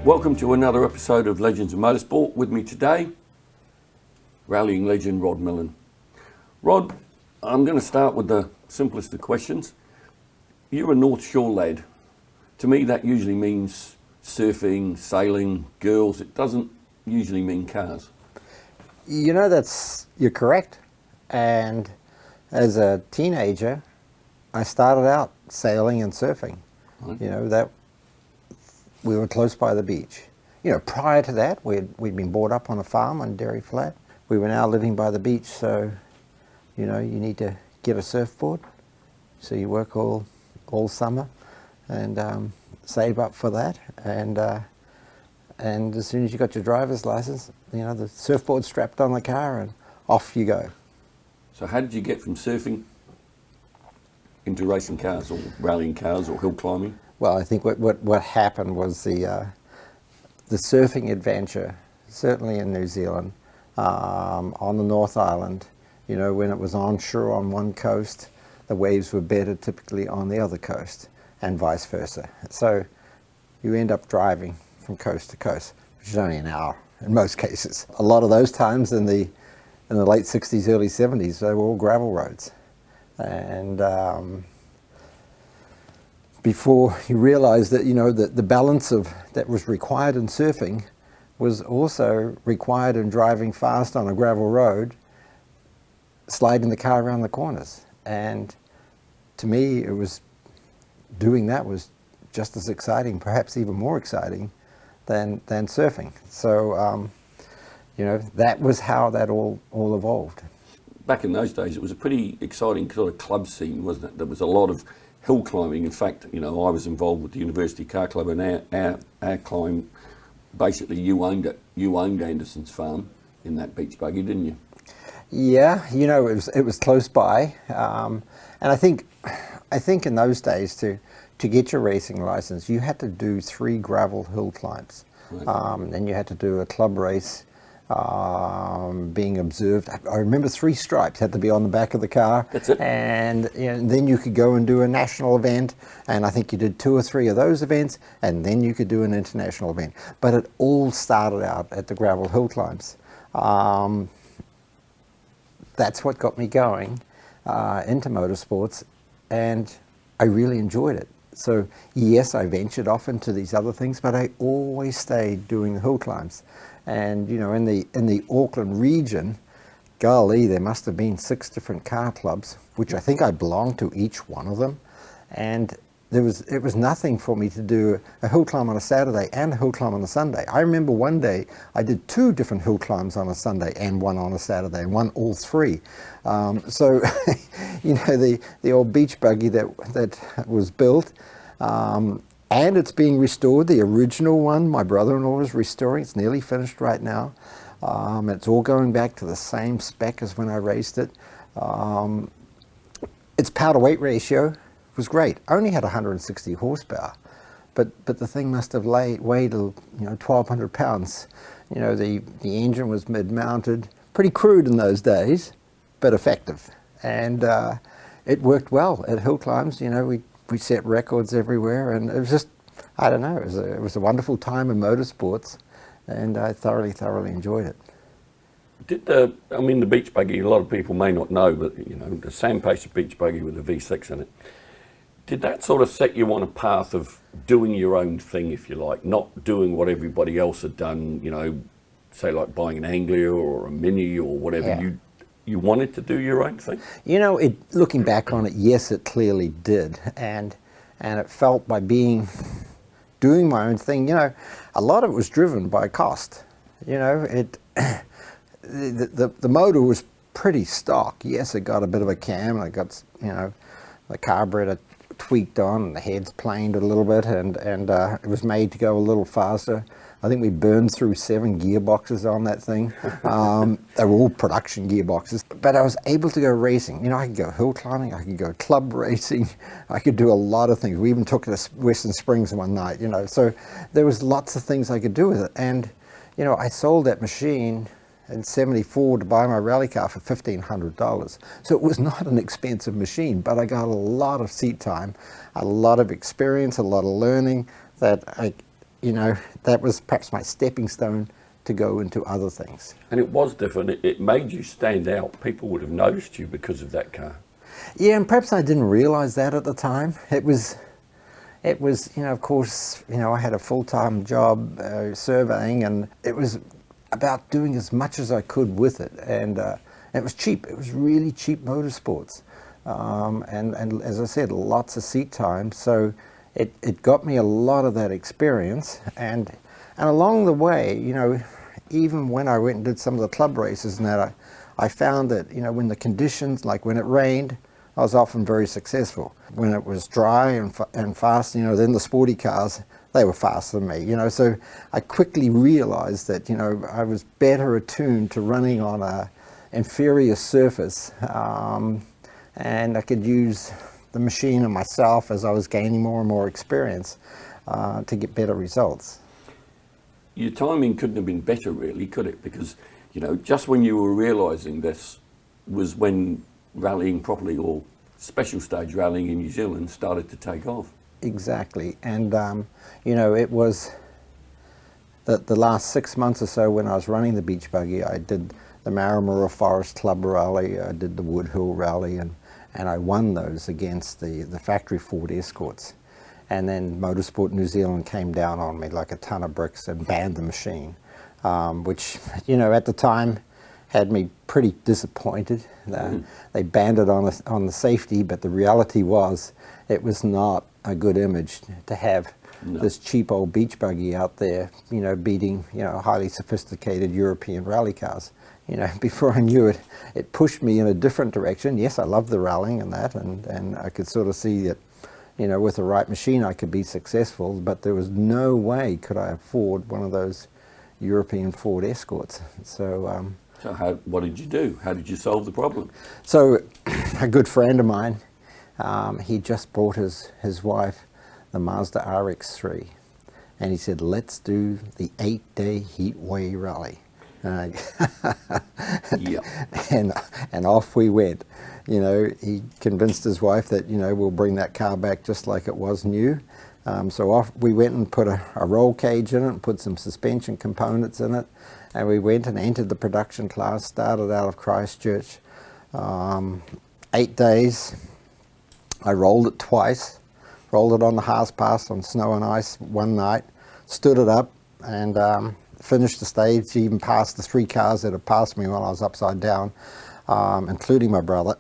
Welcome to another episode of Legends of Motorsport. With me today, rallying legend Rod Millen. Rod, I'm going to start with the simplest of questions. You're a North Shore lad. To me, that usually means surfing, sailing, girls. It doesn't usually mean cars. You know, you're correct. And as a teenager, I started out sailing and surfing. Right. You know, we were close by the beach. You know, prior to that, we'd been brought up on a farm on Dairy Flat. We were now living by the beach, so, you know, you need to get a surfboard. So you work all summer and save up for that. And as soon as you got your driver's license, you know, the surfboard strapped on the car and off you go. So how did you get from surfing into racing cars or rallying cars or hill climbing? Well, I think what happened was the surfing adventure, certainly in New Zealand, on the North Island, you know, when it was onshore on one coast, the waves were better typically on the other coast, and vice versa. So you end up driving from coast to coast, which is only an hour in most cases. A lot of those times in the late 60s, early 70s, they were all gravel roads. And before you realize that, you know, that the balance that was required in surfing was also required in driving fast on a gravel road, sliding the car around the corners. And to me, doing that was just as exciting, perhaps even more exciting than surfing. So, you know, that was how that all evolved. Back in those days, it was a pretty exciting sort of club scene, wasn't it? There was a lot of hill climbing. In fact, you know, I was involved with the University Car Club, and our climb, basically you owned it. You owned Anderson's farm in that beach buggy, didn't you? Yeah, you know, it was close by, and I think in those days to get your racing license, you had to do 3 gravel hill climbs. Right. Then you had to do a club race. Being observed. I remember 3 stripes had to be on the back of the car. That's it. And you know, then you could go and do a national event, and I think you did 2 or 3 of those events, and then you could do an international event. But it all started out at the gravel hill climbs. That's what got me going into motorsports, and I really enjoyed it. So yes, I ventured off into these other things, but I always stayed doing the hill climbs. And you know, in the Auckland region, golly, there must have been 6 different car clubs, which I think I belonged to each one of them. And it was nothing for me to do a hill climb on a Saturday and a hill climb on a Sunday. I remember one day I did 2 different hill climbs on a Sunday and 1 on a Saturday, and 1 all 3. So you know, the old beach buggy that was built. And it's being restored. The original one, my brother-in-law is restoring. It's nearly finished right now. It's all going back to the same spec as when I raced it. Its power-to-weight ratio was great. Only had 160 horsepower, but the thing must have weighed, you know, 1,200 pounds. You know, the engine was mid-mounted, pretty crude in those days, but effective. And it worked well at hill climbs. You know, we set records everywhere, and it was just, I don't know, it was a wonderful time in motorsports, and I thoroughly enjoyed it. The beach buggy, a lot of people may not know, but you know, the Sandpacer beach buggy with the V6 in it, did that sort of set you on a path of doing your own thing, if you like, not doing what everybody else had done, you know, say like buying an Anglia or a Mini or whatever? Yeah. You wanted to do your own thing? You know, looking back on it, yes, it clearly did. And it felt by doing my own thing, you know, a lot of it was driven by cost. You know, the motor was pretty stock. Yes, it got a bit of a cam, and it got, you know, the carburetor tweaked on, and the heads planed a little bit, and it was made to go a little faster. I think we burned through 7 gearboxes on that thing. They were all production gearboxes. But I was able to go racing. You know, I could go hill climbing, I could go club racing, I could do a lot of things. We even took it to Western Springs one night, you know. So there was lots of things I could do with it. And, you know, I sold that machine in '74 to buy my rally car for $1,500. So it was not an expensive machine, but I got a lot of seat time, a lot of experience, a lot of learning that you know, that was perhaps my stepping stone to go into other things. And it was different. It made you stand out. People would have noticed you because of that car. Yeah, and perhaps I didn't realize that at the time. It was, you know, of course, you know, I had a full-time job surveying, and it was about doing as much as I could with it. And it was cheap. It was really cheap motorsports. And as I said, lots of seat time. So it got me a lot of that experience. And along the way, you know, even when I went and did some of the club races and that, I found that, you know, when the conditions, like when it rained, I was often very successful. When it was dry and fast, you know, then the sporty cars, they were faster than me, you know. So I quickly realized that, you know, I was better attuned to running on a inferior surface, and I could use the machine and myself as I was gaining more and more experience to get better results. Your timing couldn't have been better, really, could it? Because, you know, just when you were realising this was when rallying properly, or special stage rallying in New Zealand, started to take off. Exactly. And, you know, it was the last 6 months or so when I was running the beach buggy. I did the Maramura Forest Club Rally, I did the Wood Hill Rally, and I won those against the factory Ford Escorts. And then Motorsport New Zealand came down on me like a ton of bricks and banned the machine, which, you know, at the time had me pretty disappointed. They banned it on the safety, but the reality was it was not a good image to have this cheap old beach buggy out there, you know, beating, you know, highly sophisticated European rally cars. You know, before I knew it, it pushed me in a different direction. Yes, I love the rallying and that, and I could sort of see that, you know, with the right machine I could be successful, but there was no way could I afford one of those European Ford Escorts. So, what did you do? How did you solve the problem? So a good friend of mine, he just bought his wife the Mazda RX-3, and he said, let's do the 8-day Heatway Rally. Yeah. And off we went. You know, he convinced his wife that, you know, we'll bring that car back just like it was new. So off we went and put a roll cage in it and put some suspension components in it. And we went and entered the production class, started out of Christchurch. 8 days. I rolled it twice. Rolled it on the Haas Pass on snow and ice one night. Stood it up and finished the stage, even passed the 3 cars that had passed me while I was upside down, including my brother.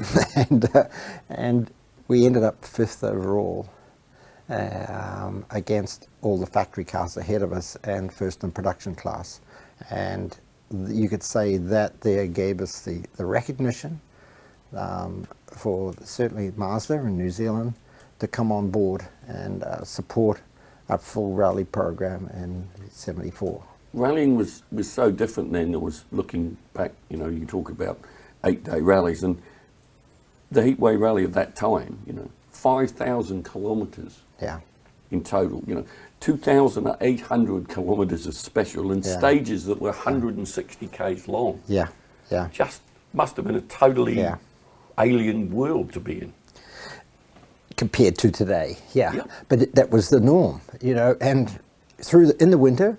And we ended up 5th overall against all the factory cars ahead of us and first in production class. And you could say that there gave us the recognition for certainly Mazda in New Zealand to come on board and support a full rally program in '74. Rallying was so different then. It was, looking back, you know, you talk about 8-day rallies, and the Heatway Rally of that time, you know, 5,000 kilometres in total, you know, 2,800 kilometres of special, and stages that were 160 k's long. Yeah. Just must have been a totally alien world to be in. Compared to today, but that was the norm, you know. And in the winter,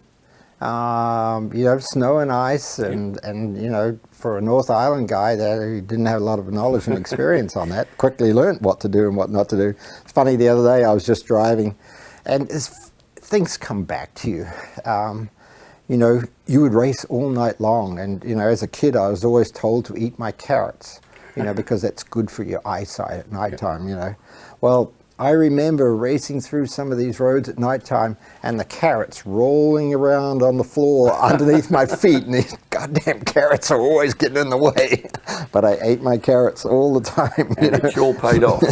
you know, snow and ice, and you know, for a North Island guy who didn't have a lot of knowledge and experience on that, quickly learnt what to do and what not to do. It's funny, the other day I was just driving, and things come back to you. You know, you would race all night long, and you know, as a kid, I was always told to eat my carrots, you know, because that's good for your eyesight at night time, you know. Well, I remember racing through some of these roads at night time and the carrots rolling around on the floor underneath my feet, and these goddamn carrots are always getting in the way. But I ate my carrots all the time. And it sure paid off.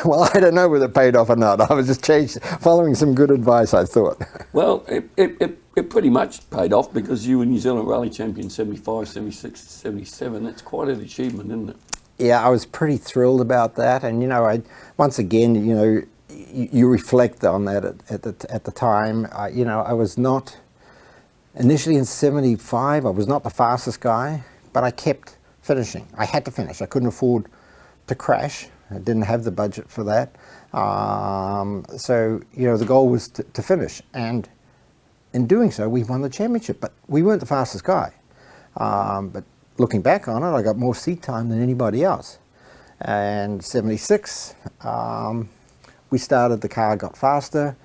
Well, I don't know whether it paid off or not. I was just following some good advice, I thought. Well, it pretty much paid off, because you were New Zealand Rally Champion 75, 76, 77. That's quite an achievement, isn't it? Yeah, I was pretty thrilled about that, and you know, once again, you know, you reflect on that at the time. You know, I was not initially in '75. I was not the fastest guy, but I kept finishing. I had to finish. I couldn't afford to crash. I didn't have the budget for that. So you know, the goal was to finish, and in doing so, we won the championship, but we weren't the fastest guy. But looking back on it, I got more seat time than anybody else. And 76, we started, the car got faster.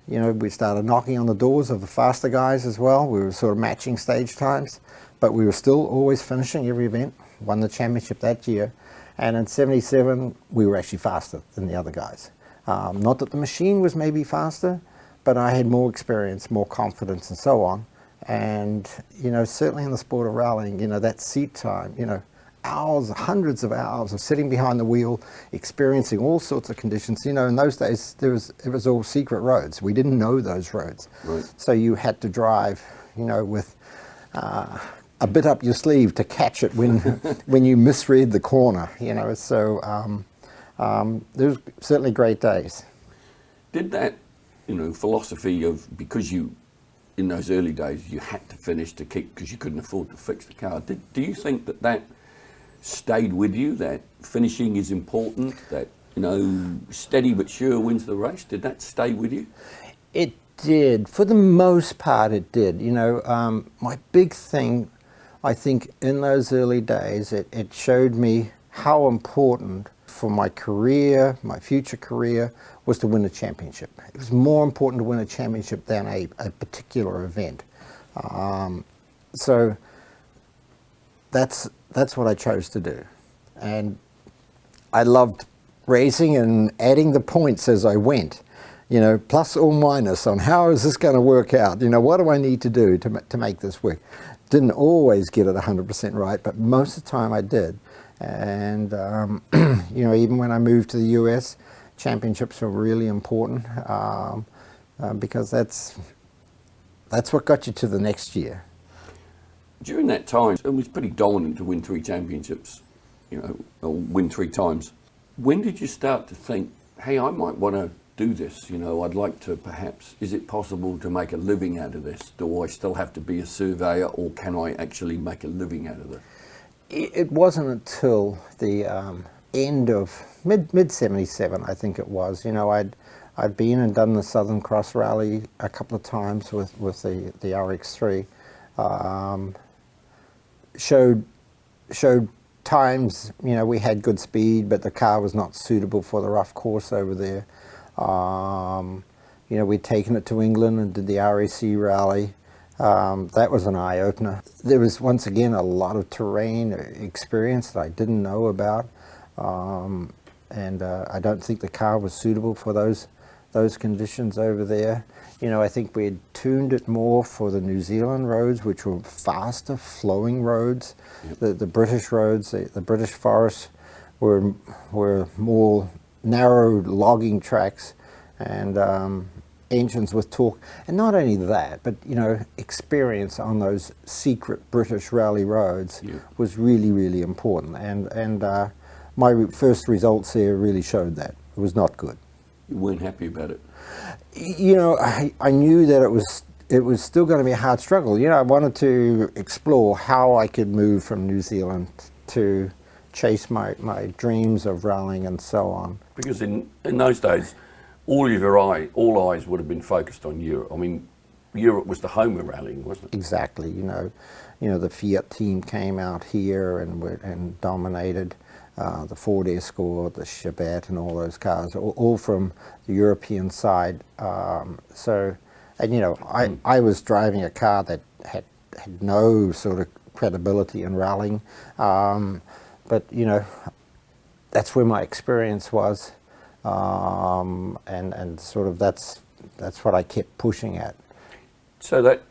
You know, we started knocking on the doors of the faster guys as well. We were sort of matching stage times, but we were still always finishing every event, won the championship that year. And in 77, we were actually faster than the other guys. Not that the machine was maybe faster, but I had more experience, more confidence and so on. And, you know, certainly in the sport of rallying, you know, that seat time, you know, hours, hundreds of hours of sitting behind the wheel, experiencing all sorts of conditions. You know, in those days, it was all secret roads. We didn't know those roads. Right. So you had to drive, you know, with a bit up your sleeve to catch it when, when you misread the corner, you know. So there was certainly great days. Did that, you know, philosophy of, because you, in those early days, you had to finish to keep, because you couldn't afford to fix the car. Do you think that that stayed with you, that finishing is important, that, you know, steady but sure wins the race? Did that stay with you? It did. For the most part, it did. You know, my big thing, I think, in those early days, it showed me how important for my career, my future career, was to win a championship. It was more important to win a championship than a particular event. So that's what I chose to do. And I loved racing and adding the points as I went, you know, plus or minus on how is this going to work out? You know, what do I need to do to make this work? Didn't always get it 100% right, but most of the time I did. And, you know, even when I moved to the US, championships were really important because that's what got you to the next year. During that time, it was pretty dominant to win 3 championships, you know, or win 3 times. When did you start to think, hey, I might want to do this, you know, I'd like to perhaps, is it possible to make a living out of this? Do I still have to be a surveyor, or can I actually make a living out of this? It wasn't until the end of mid-77, I think it was. You know, I'd been and done the Southern Cross Rally a couple of times with the RX3. Showed times, you know, we had good speed, but the car was not suitable for the rough course over there. You know, we'd taken it to England and did the RAC rally. That was an eye-opener. There was, once again, a lot of terrain experience that I didn't know about. And I don't think the car was suitable for those conditions over there. You know, I think we had tuned it more for the New Zealand roads, which were faster flowing roads. Yep. The British roads, the British forests were more narrow logging tracks and engines with torque. And not only that, but, you know, experience on those secret British rally roads was really, really important. And my first results there really showed that. It was not good. You weren't happy about it? You know, I knew that it was still going to be a hard struggle. You know, I wanted to explore how I could move from New Zealand to chase my dreams of rallying and so on. Because in those days, all eyes would have been focused on Europe. I mean, Europe was the home of rallying, wasn't it? Exactly. You know, the Fiat team came out here and dominated. The Ford Escort, the Chevette, and all those cars, all from the European side. So, and you know, I was driving a car that had no sort of credibility in rallying, but you know, that's where my experience was, and sort of that's what I kept pushing at. So that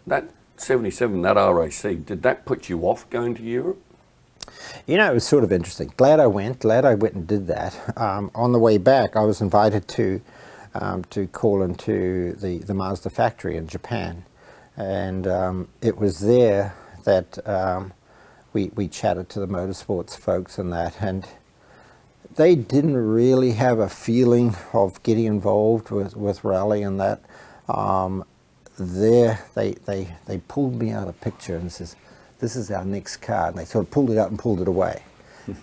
77, that RAC, did that put you off going to Europe? You know, it was sort of interesting. Glad I went and did that. On the way back, I was invited to call into the Mazda factory in Japan. And it was there that we chatted to the Motorsports folks and that. And they didn't really have a feeling of getting involved with rally and that. There, they pulled me out a picture and says, "This is our next car." And they sort of pulled it out and pulled it away.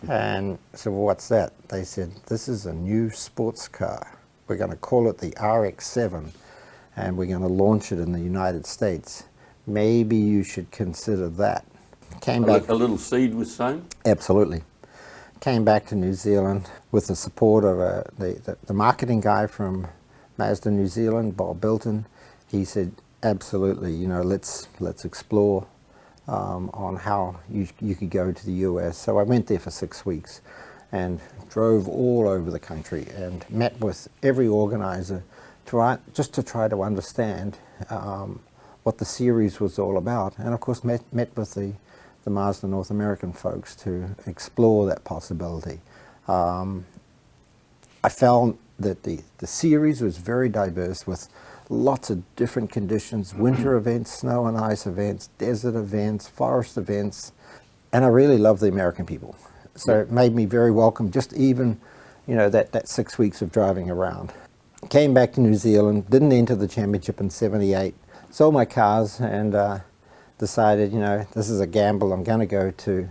And I said, "Well, what's that?" They said, "This is a new sports car. We're going to call it the RX-7. and we're going to launch it in the United States. Maybe you should consider that. Came back. A little seed was sown? Absolutely. Came back to New Zealand with the support of the marketing guy from Mazda New Zealand, Bob Bilton. He said, absolutely, you know, let's explore on how you could go to the US. So I went there for 6 weeks and drove all over the country and met with every organizer just to try to understand what the series was all about. And of course met with the Mazda North American folks to explore that possibility. I found that the series was very diverse with lots of different conditions, winter events, snow and ice events, desert events, forest events, and I really love the American people. So it made me very welcome, just even, you know, that 6 weeks of driving around. Came back to New Zealand, didn't enter the championship in '78, sold my cars and decided, you know, this is a gamble, I'm going to go to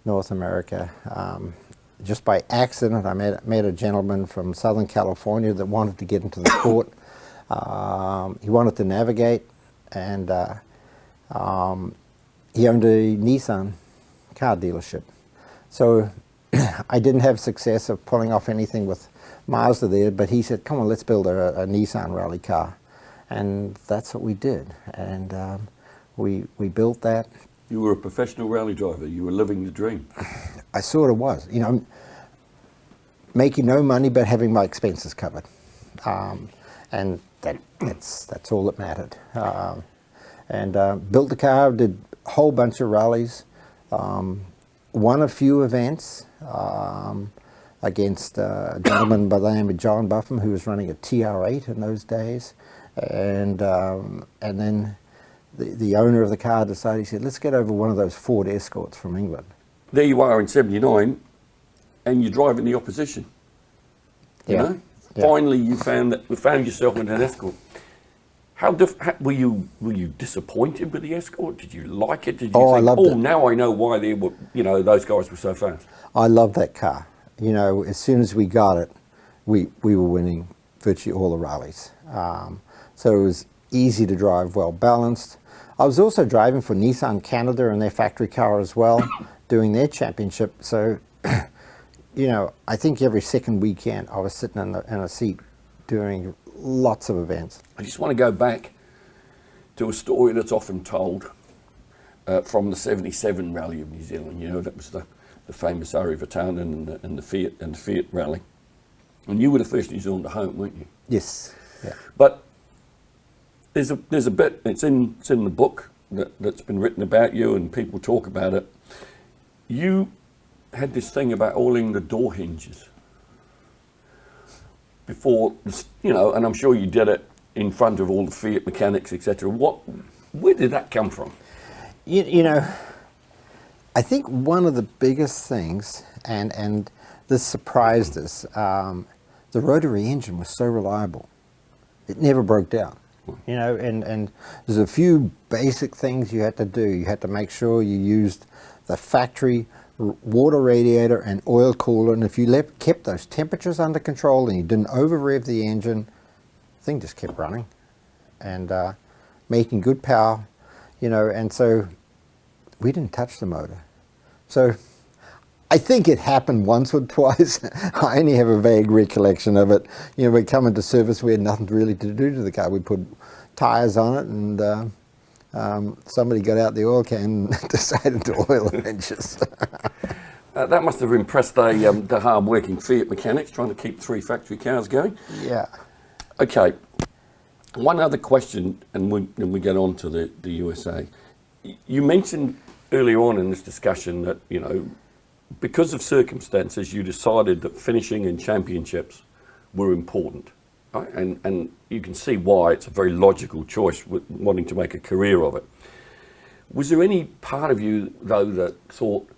North America. Just by accident, I met a gentleman from Southern California that wanted to get into the sport. He wanted to navigate, and he owned a Nissan car dealership. So I didn't have success of pulling off anything with Mazda there, but he said, come on, let's build a Nissan rally car. And that's what we did. And we built that. You were a professional rally driver. You were living the dream. I sort of was. You know, making no money but having my expenses covered. And that's all that mattered. Built the car, did a whole bunch of rallies, won a few events against a gentleman by the name of John Buffum, who was running a TR8 in those days. And then the owner of the car decided, he said, let's get over one of those Ford Escorts from England. There you are in '79, and you're driving the opposition. You know? Yeah. Finally, you found yourself in an Escort. Were you disappointed with the Escort? Did you like it? Did you I think, loved it. Now I know why they were, you know, those guys were so fast? I loved that car. You know, as soon as we got it, we were winning virtually all the rallies. So it was easy to drive, well balanced. I was also driving for Nissan Canada in their factory car as well, doing their championship. So, you know, I think every second weekend I was sitting in a seat doing lots of events. I just want to go back to a story that's often told from the '77 Rally of New Zealand. You know, that was the famous Ari Vatanen and the Fiat Rally. And you were the first New Zealander home, weren't you? Yes. Yeah. But there's a bit, it's in the book that's been written about you and people talk about it. You had this thing about oiling the door hinges before, you know, and I'm sure you did it in front of all the Fiat mechanics, etc. Where did that come from? You know, I think one of the biggest things, and this surprised us, the rotary engine was so reliable. It never broke down. You know, and there's a few basic things you had to do. You had to make sure you used the factory water radiator and oil cooler, and if you kept those temperatures under control and you didn't over rev the engine, the thing just kept running and making good power, you know. And so we didn't touch the motor. So I think it happened once or twice. I only have a vague recollection of it. You know, we'd come into service, we had nothing really to do to the car. We put tires on it, and somebody got out the oil can and decided to oil the hinges. That must have impressed the hard-working Fiat mechanics trying to keep 3 factory cars going. Yeah. Okay. One other question, and we get on to the USA. You mentioned earlier on in this discussion that, you know, because of circumstances, you decided that finishing in championships were important, right? And you can see why it's a very logical choice with wanting to make a career of it. Was there any part of you, though, that thought,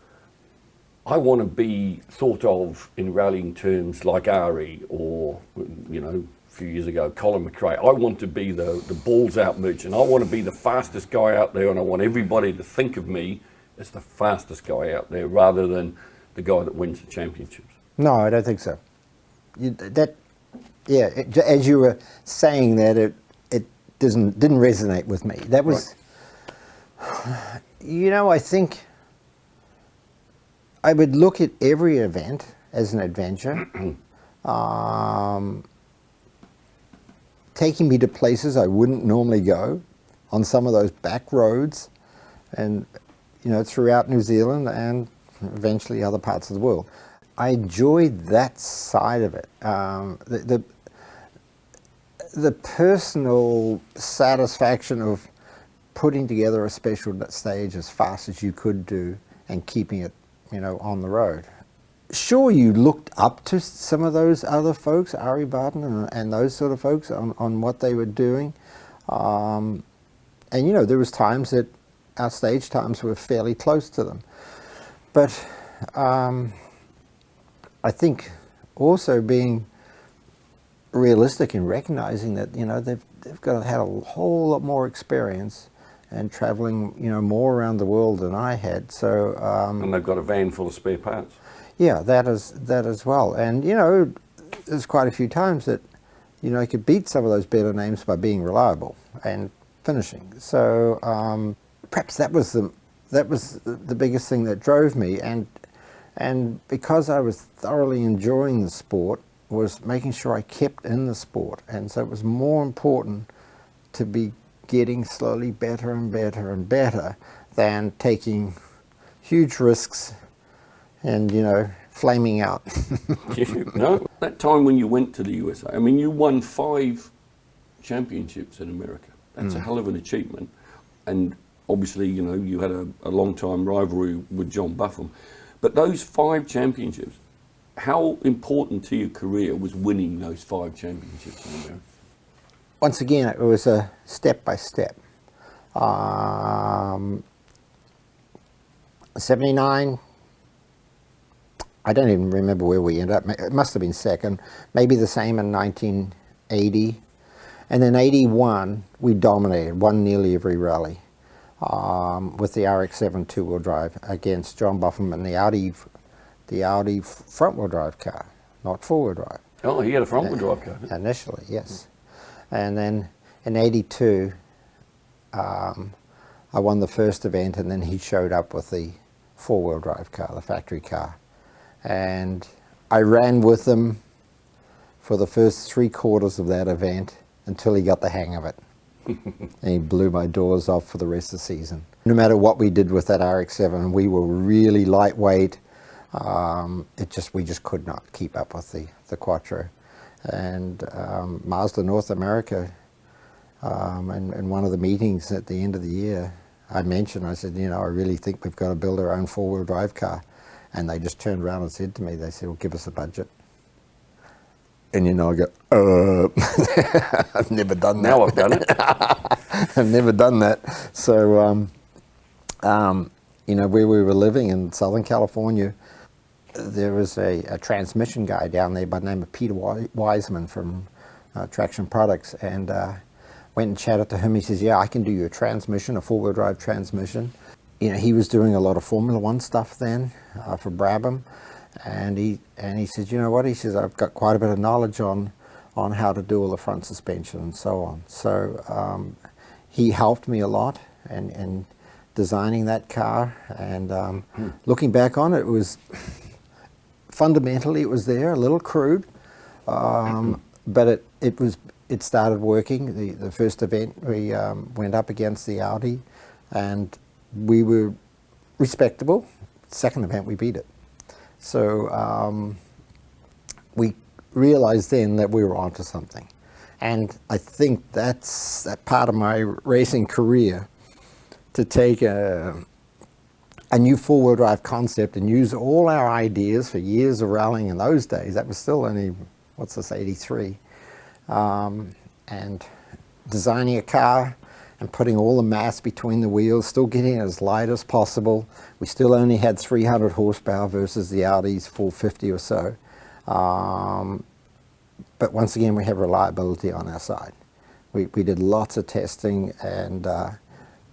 I want to be thought of in rallying terms like Ari or, you know, a few years ago, Colin McRae. I want to be the balls out merchant. I want to be the fastest guy out there, and I want everybody to think of me as the fastest guy out there rather than the guy that wins the championships. No, I don't think so. As you were saying that, it didn't resonate with me. That was, you know, I think I would look at every event as an adventure, taking me to places I wouldn't normally go, on some of those back roads, and you know, throughout New Zealand and eventually other parts of the world. I enjoyed that side of it. The personal satisfaction of putting together a special stage as fast as you could do and keeping it, you know, on the road. Sure, you looked up to some of those other folks, Ari Barton and those sort of folks, on what they were doing. And you know, there was times that our stage times were fairly close to them. But I think also being realistic in recognizing that, you know, they've got to have a whole lot more experience and traveling, you know, more around the world than I had. So and they've got a van full of spare parts. Yeah, that as well. And you know, there's quite a few times that, you know, you could beat some of those better names by being reliable and finishing. So perhaps that was the biggest thing that drove me, and because I was thoroughly enjoying the sport, was making sure I kept in the sport. And so it was more important to be getting slowly better and better and better than taking huge risks and, you know, flaming out. No, that time when you went to the USA, I mean, you won 5 championships in America. That's a hell of an achievement. And obviously, you know, you had a long-time rivalry with John Buffum. But those 5 championships, how important to your career was winning those 5 championships in America? Once again, it was a step-by-step. 79, I don't even remember where we ended up. It must have been second, maybe the same in 1980. And then 81, we dominated, won nearly every rally with the RX-7 two-wheel drive against John Buffum and the Audi front-wheel drive car, not four-wheel drive. Oh, he had a front-wheel drive car. Initially, yes. And then in 82, I won the first event, and then he showed up with the four-wheel drive car, the factory car. And I ran with him for the first 3/4 of that event until he got the hang of it. And he blew my doors off for the rest of the season. No matter what we did with that RX-7, we were really lightweight. We just could not keep up with the Quattro. And Mazda North America, in one of the meetings at the end of the year, I said, you know, I really think we've got to build our own four-wheel drive car. And they just turned around and said to me, they said, well, give us a budget. And you know, I go, I've never done that. Now I've done it. I've never done that. So, you know, where we were living in Southern California, there was a transmission guy down there by the name of Peter Wiseman from Traction Products, and went and chatted to him. He says, yeah, I can do you a transmission, a four-wheel drive transmission. You know, he was doing a lot of Formula One stuff then for Brabham, and he says, you know what? He says, I've got quite a bit of knowledge on how to do all the front suspension and so on. So he helped me a lot and designing that car, and looking back on it, it was fundamentally it was there, a little crude, but it started working. The first event we went up against the Audi, and we were respectable. Second event we beat it. So we realized then that we were onto something. And I think that's that part of my racing career, to take a new four-wheel drive concept and use all our ideas for years of rallying in those days. That was still only, 83. And designing a car and putting all the mass between the wheels, still getting it as light as possible. We still only had 300 horsepower versus the Audi's 450 or so. But once again, we have reliability on our side. We did lots of testing, and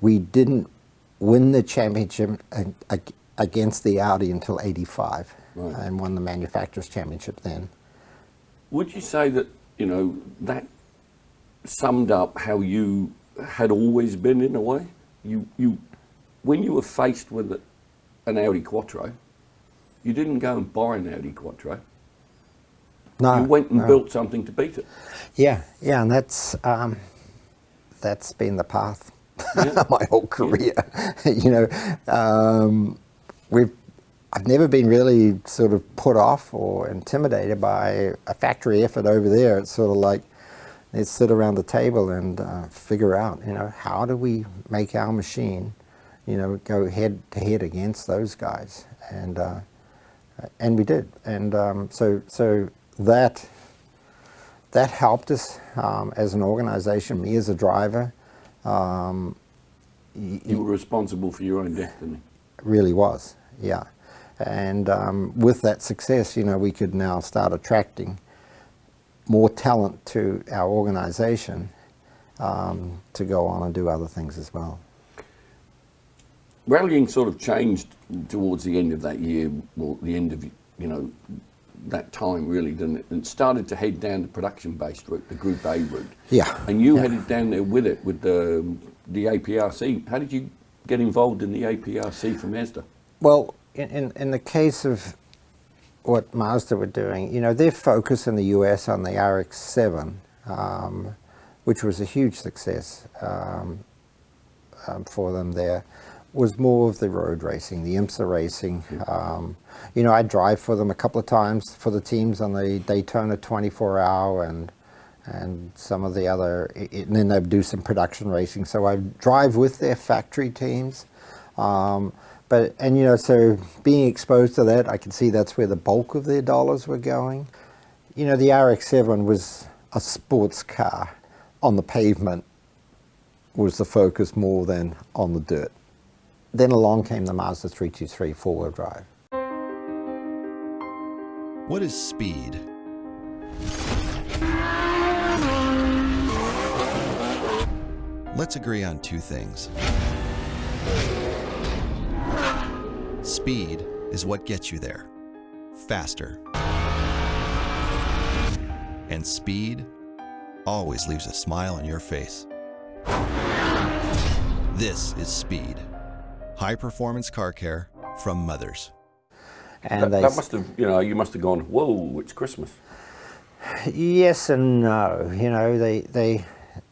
we didn't win the championship against the Audi until 85, right, and won the manufacturer's championship then. Would you say that, you know, that summed up how you had always been in a way. When you were faced with an Audi Quattro, you didn't go and buy an Audi Quattro. No, you went and built something to beat it. Yeah, and that's been the path Yeah. my whole career. I've never been really sort of put off or intimidated by a factory effort over there. It's sort of like, let's sit around the table and figure out, how do we make our machine, go head to head against those guys, and we did, and so that helped us as an organization, me as a driver. You were responsible for your own destiny. Really was, yeah. And with that success, we could now start attracting more talent to our organization to go on and do other things as well. Rallying sort of changed towards the end of that year, or the end of that time really, didn't it? And started to head down the production-based route, the Group A route. Yeah. And you headed down there with it, with the APRC. How did you get involved in the APRC from Mazda? Well, in the case of what Mazda were doing, their focus in the US on the RX-7, which was a huge success for them there, was more of the road racing, the IMSA racing. I drive for them a couple of times for the teams on the Daytona 24-hour and some of the other, and then they'd do some production racing. So I drive with their factory teams. So being exposed to that, I could see that's where the bulk of their dollars were going. The RX-7 was a sports car. On the pavement was the focus more than on the dirt. Then along came the Mazda 323 four-wheel drive. What is speed? Let's agree on two things. Speed is what gets you there, faster. And speed always leaves a smile on your face. This is Speed. High-performance car care from Mothers. And that must have, you must have gone, whoa, it's Christmas. Yes and no.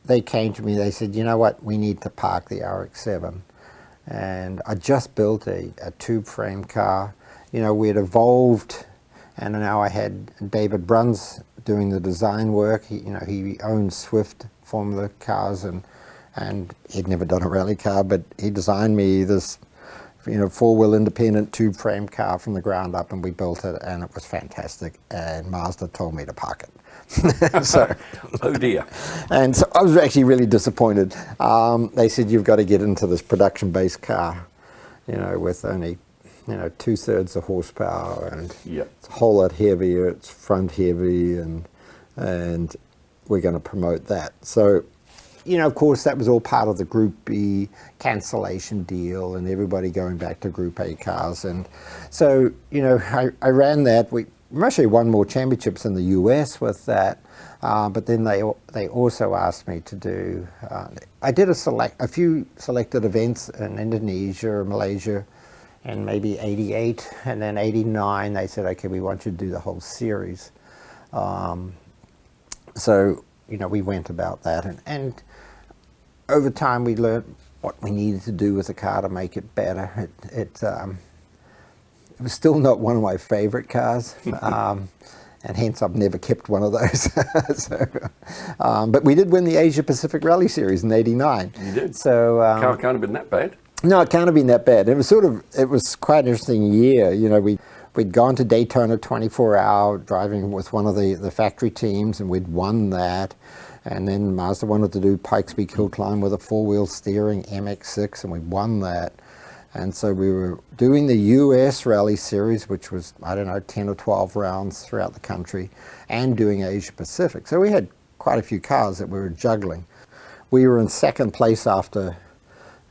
They came to me, they said, you know what, we need to park the RX-7. And I just built a tube frame car. We had evolved, and now I had David Bruns doing the design work. He owns Swift Formula cars, and he'd never done a rally car, but he designed me this four-wheel independent tube frame car from the ground up, and we built it, and it was fantastic. And Mazda told me to park it. So, oh dear. And so I was actually really disappointed. They said, you've got to get into this production-based car, with only, 2/3 the horsepower, and it's a whole lot heavier, it's front heavy, and we're going to promote that. So, of course, that was all part of the Group B cancellation deal and everybody going back to Group A cars. And so, I ran that. We actually won more championships in the US with that. But then they also asked me to do, I did a few selected events in Indonesia, Malaysia, and maybe 88. And then 89, they said, okay, we want you to do the whole series. So, we went about that. And over time, we learned what we needed to do with the car to make it better. It was still not one of my favorite cars, and hence I've never kept one of those. But we did win the Asia Pacific Rally Series in '89. You did. So Can't have been that bad. No, it can't have been that bad. It was quite an interesting year. We'd gone to Daytona 24-hour driving with one of the factory teams, and we'd won that. And then Mazda wanted to do Pikes Peak Hill Climb with a four-wheel steering MX-6, and we won that. And so we were doing the US Rally Series, which was, 10 or 12 rounds throughout the country, and doing Asia Pacific. So we had quite a few cars that we were juggling. We were in second place after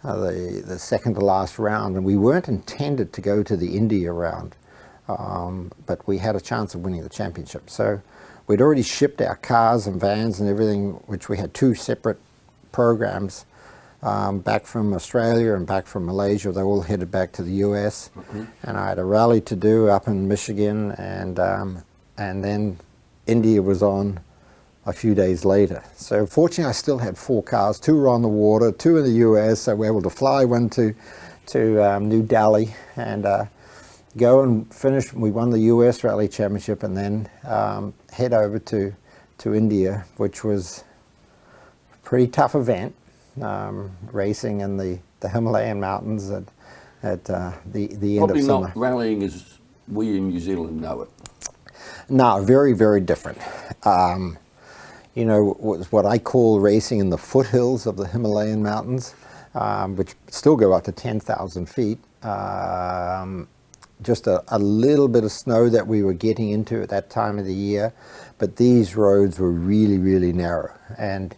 the second to last round, and we weren't intended to go to the India round, but we had a chance of winning the championship. So we'd already shipped our cars and vans and everything, which we had 2 separate programs back from Australia and back from Malaysia. They all headed back to the US, and I had a rally to do up in Michigan, and then India was on a few days later. So fortunately, I still had 4 cars. 2 were on the water, 2 in the US. So we were able to fly one to New Delhi and go and finish. We won the US Rally Championship, and then head over to India, which was a pretty tough event, racing in the Himalayan mountains at the end Probably of summer. not rallying as we in New Zealand know it. No, very, very different. You know, what I call racing in the foothills of the Himalayan mountains, which still go up to 10,000 feet. Just a little bit of snow that we were getting into at that time of the year, but these roads were really, really narrow. And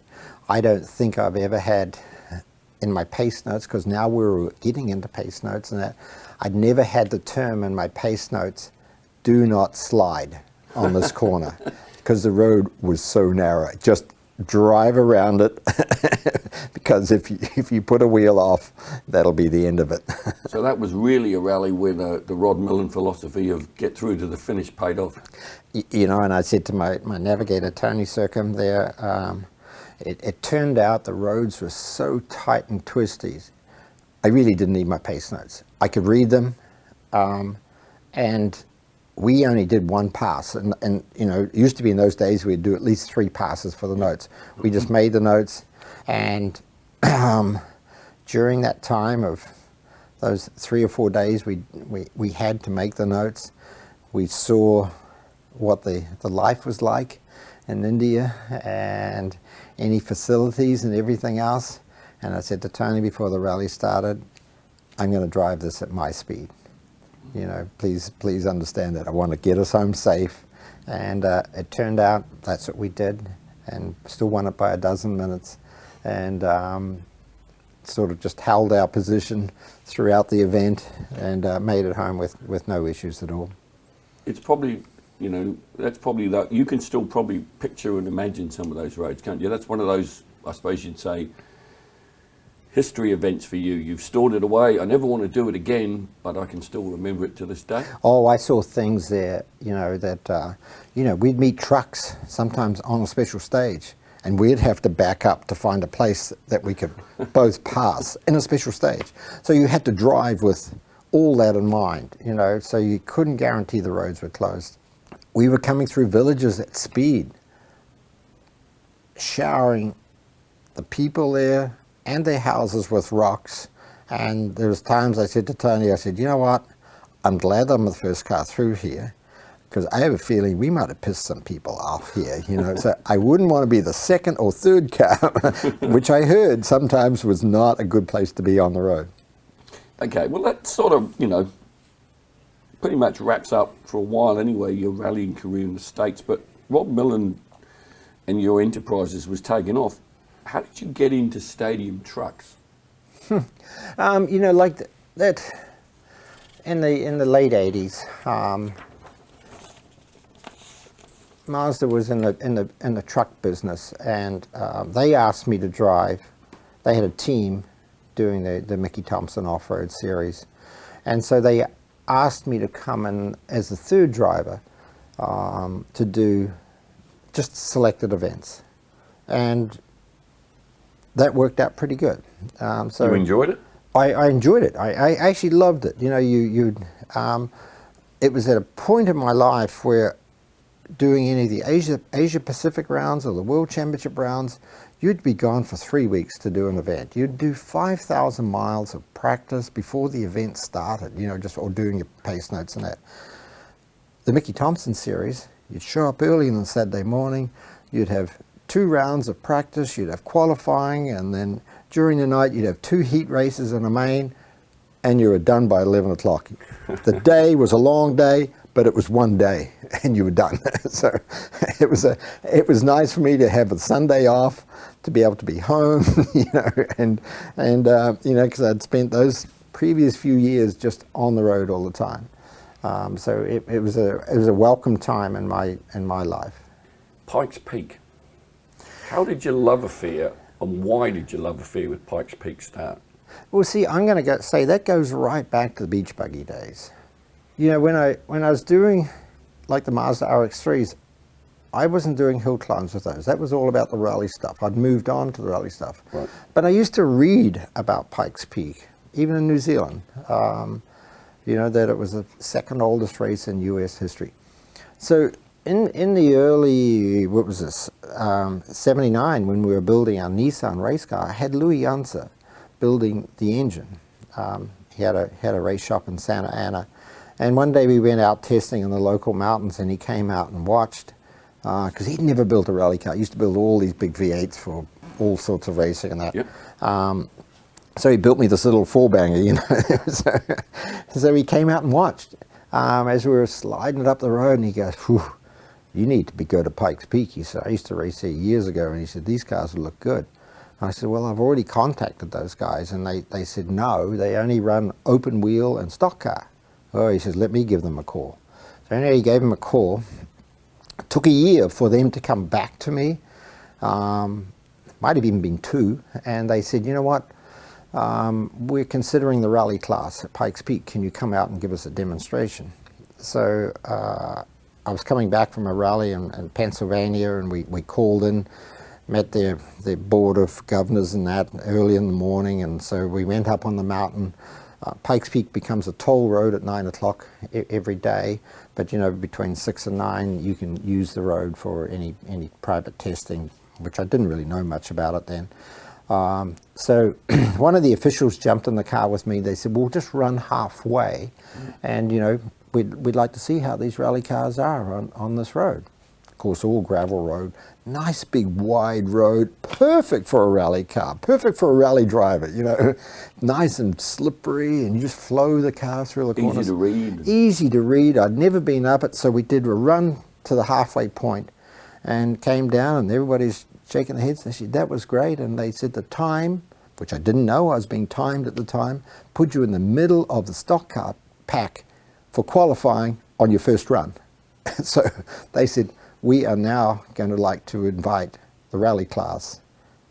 I don't think I've ever had in my pace notes, because now we're getting into pace notes, and that I'd never had the term in my pace notes, do not slide on this corner, because the road was so narrow. Just drive around it, because if you put a wheel off, that'll be the end of it. So that was really a rally where the Rod Millen philosophy of get through to the finish paid off. You know, and I said to my navigator, Tony Circum there, it turned out the roads were so tight and twisty, I really didn't need my pace notes. I could read them, and we only did 1 pass, and you know, it used to be in those days we'd do at least 3 passes for the notes. We just made the notes, and during that time of those 3 or 4 days we had to make the notes. We saw what the life was like in India and any facilities and everything else, and I said to Tony before the rally started, I'm going to drive this at my speed. You know, please understand that. I want to get us home safe. And it turned out that's what we did, and still won it by 12 minutes. And sort of just held our position throughout the event, and made it home with no issues at all. It's probably, you know, that's probably that you can still probably picture and imagine some of those roads, can't you? That's one of those, I suppose you'd say, history events for you. You've stored it away. I never want to do it again, but I can still remember it to this day. Oh, I saw things there, you know, that, you know, we'd meet trucks sometimes on a special stage, and we'd have to back up to find a place that we could both pass in a special stage. So you had to drive with all that in mind, you know, so you couldn't guarantee the roads were closed. We were coming through villages at speed, showering the people there and their houses with rocks. And there was times I said to Tony, I said, you know what, I'm glad I'm the first car through here, because I have a feeling we might have pissed some people off here, you know. So I wouldn't want to be the 2nd or 3rd car, which I heard sometimes was not a good place to be on the road. Okay, well that sort of, you know, pretty much wraps up for a while anyway, your rallying career in the States. But Rod Millen and your enterprises was taking off. How did you get into stadium trucks? You know, like that in the late 80s, Mazda was in the truck business, and they asked me to drive. They had a team doing the Mickey Thompson off-road series, and so they asked me to come in as the 3rd driver to do just selected events, and that worked out pretty good. So you enjoyed it? I enjoyed it. I actually loved it. You know, it was at a point in my life where doing any of the Asia Pacific rounds or the World Championship rounds, you'd be gone for 3 weeks to do an event. You'd do 5,000 miles of practice before the event started, you know, just all doing your pace notes and that. The Mickey Thompson series, you'd show up early on Saturday morning, you'd have 2 rounds of practice, you'd have qualifying, and then during the night you'd have 2 heat races in a main, and you were done by 11 o'clock. The day was a long day, but it was one day and you were done. So it was nice for me to have a Sunday off, to be able to be home, you know, and you know, because I'd spent those previous few years just on the road all the time. So it was a welcome time in my life. Pikes Peak. How did your love affair, and why did your love affair with Pikes Peak start? Well, see, I'm going to say that goes right back to the beach buggy days. You know, when I was doing like the Mazda RX-3s, I wasn't doing hill climbs with those. That was all about the rally stuff. I'd moved on to the rally stuff. Right. But I used to read about Pikes Peak, even in New Zealand. You know, that it was the second oldest race in US history. So in the early, what was this, 79, when we were building our Nissan race car, I had Louis Jansa building the engine. He had a race shop in Santa Ana. And one day we went out testing in the local mountains, and he came out and watched, because he'd never built a rally car. He used to build all these big V8s for all sorts of racing and that. Yep. So he built me this little four-banger, you know. so he came out and watched as we were sliding it up the road, and he goes, "Whew, you need to go to Pikes Peak." He said, "I used to race here years ago," and he said, "These cars would look good." And I said, "Well, I've already contacted those guys," and they said, "No, they only run open wheel and stock car." Oh, he says, "Let me give them a call." So anyway, he gave them a call. It took a year for them to come back to me. Might have even been 2, and they said, "You know what? We're considering the rally class at Pikes Peak. Can you come out and give us a demonstration?" So I was coming back from a rally in Pennsylvania, and we called in, met their board of governors and that early in the morning, and so we went up on the mountain. Pikes Peak becomes a toll road at 9 o'clock every day, but you know, between 6 and 9 you can use the road for any private testing, which I didn't really know much about it then. So one of the officials jumped in the car with me. They said, "We'll just run halfway, and you know, we'd like to see how these rally cars are on this road." Of course, all gravel road, nice big wide road, perfect for a rally car, perfect for a rally driver, you know, nice and slippery, and you just flow the car through the corners. Easy to read. Easy to read. I'd never been up it, so we did a run to the halfway point and came down, and everybody's shaking their heads. They said, "That was great." And they said the time, which I didn't know, I was being timed at the time, put you in the middle of the stock car pack for qualifying on your first run. So they said, "We are now going to like to invite the rally class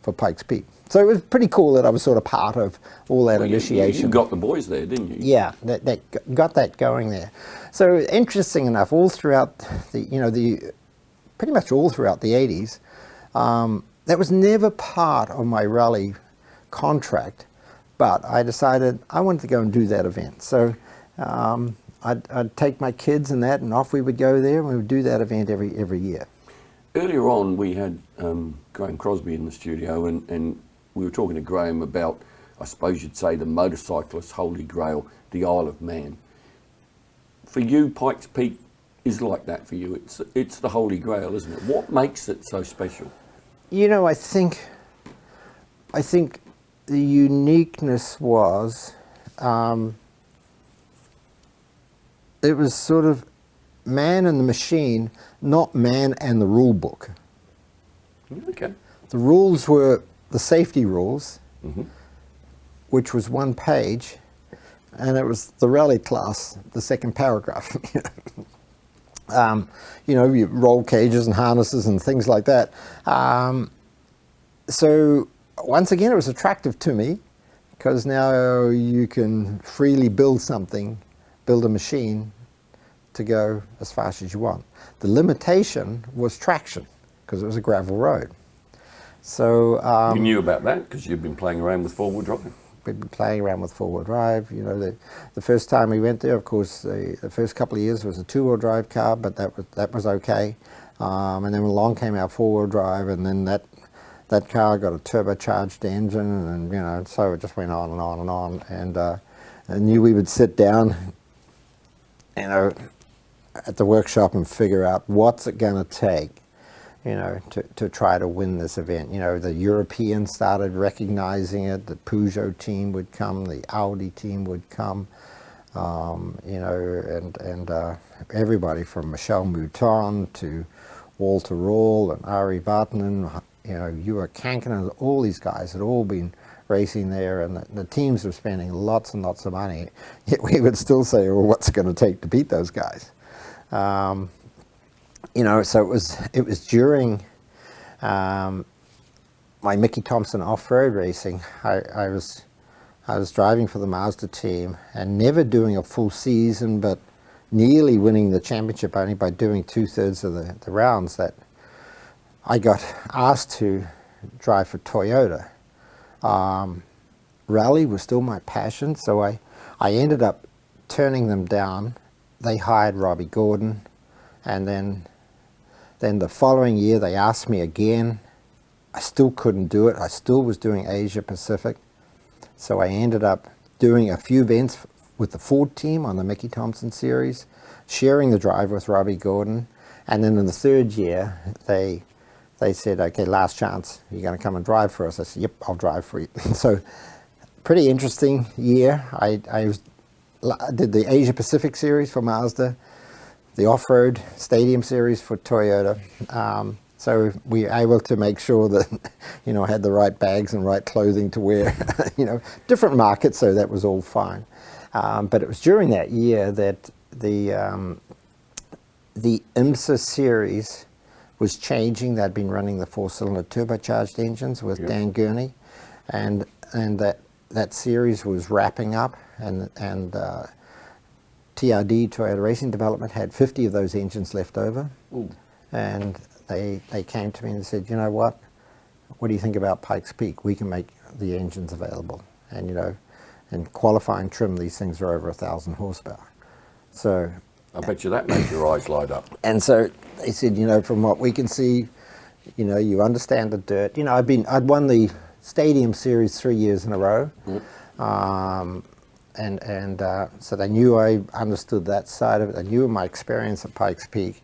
for Pikes Peak." So it was pretty cool that I was sort of part of all that initiation. You got the boys there, didn't you? Yeah, that got that going there. So interesting enough, all throughout pretty much all throughout the 80s, that was never part of my rally contract, but I decided I wanted to go and do that event. So I'd take my kids and that, and off we would go there, and we would do that event every year. Earlier on, we had Graham Crosby in the studio, and we were talking to Graham about, I suppose you'd say, the motorcyclist's holy grail, the Isle of Man. For you, Pikes Peak is like that for you. It's the holy grail, isn't it? What makes it so special? You know, I think the uniqueness was it was sort of man and the machine, not man and the rule book. Okay. The rules were the safety rules, Mm-hmm. which was 1 page, and it was the rally class, the second paragraph. You know, you roll cages and harnesses and things like that. So once again, it was attractive to me, because now you can freely build a machine to go as fast as you want. The limitation was traction, because it was a gravel road. So You knew about that because you've been playing around with four-wheel drive. we'd been playing around with four-wheel drive. You know, the first time we went there, of course, the first couple of years was a two-wheel drive car, but that was okay. And then along came our four-wheel drive, and then that car got a turbocharged engine, and you know, so it just went on and on and on. And I knew we would sit down, you know, at the workshop and figure out what's it going to take, you know, to try to win this event. You know, the Europeans started recognizing it. The Peugeot team would come, the Audi team would come, you know, and everybody from Michel Mouton to Walter Rall and Ari Vatanen, you know, Ewa Kankinen, all these guys had all been racing there, and the teams were spending lots and lots of money. Yet we would still say, well, what's it going to take to beat those guys? So it was during my Mickey Thompson off-road racing. I was driving for the Mazda team and never doing a full season, but nearly winning the championship only by doing 2/3 of the rounds, that I got asked to drive for Toyota. Rally was still my passion, so I ended up turning them down. They hired Robbie Gordon, and then the following year they asked me again. I still couldn't do it. I still was doing Asia Pacific. So I ended up doing a few events with the Ford team on the Mickey Thompson series, sharing the drive with Robbie Gordon. And then in the third year, they said, okay, last chance, you're going to come and drive for us. I said, yep, I'll drive for you. So pretty interesting year. I did the Asia Pacific series for Mazda, the off-road stadium series for Toyota. So we were able to make sure that, I had the right bags and right clothing to wear, different markets, so that was all fine. But it was during that year that the IMSA series was changing. They'd been running the 4-cylinder turbocharged engines with Dan Gurney, and that series was wrapping up, and TRD, Toyota Racing Development, had 50 of those engines left over. Ooh. And they came to me and said, you know what do you think about Pikes Peak? We can make the engines available. And, and qualifying trim, these things are over 1,000 horsepower. So I bet you that made your eyes light up. And so they said, from what we can see, you understand the dirt. I'd won the Stadium Series 3 years in a row. So they knew I understood that side of it. They knew my experience at Pikes Peak.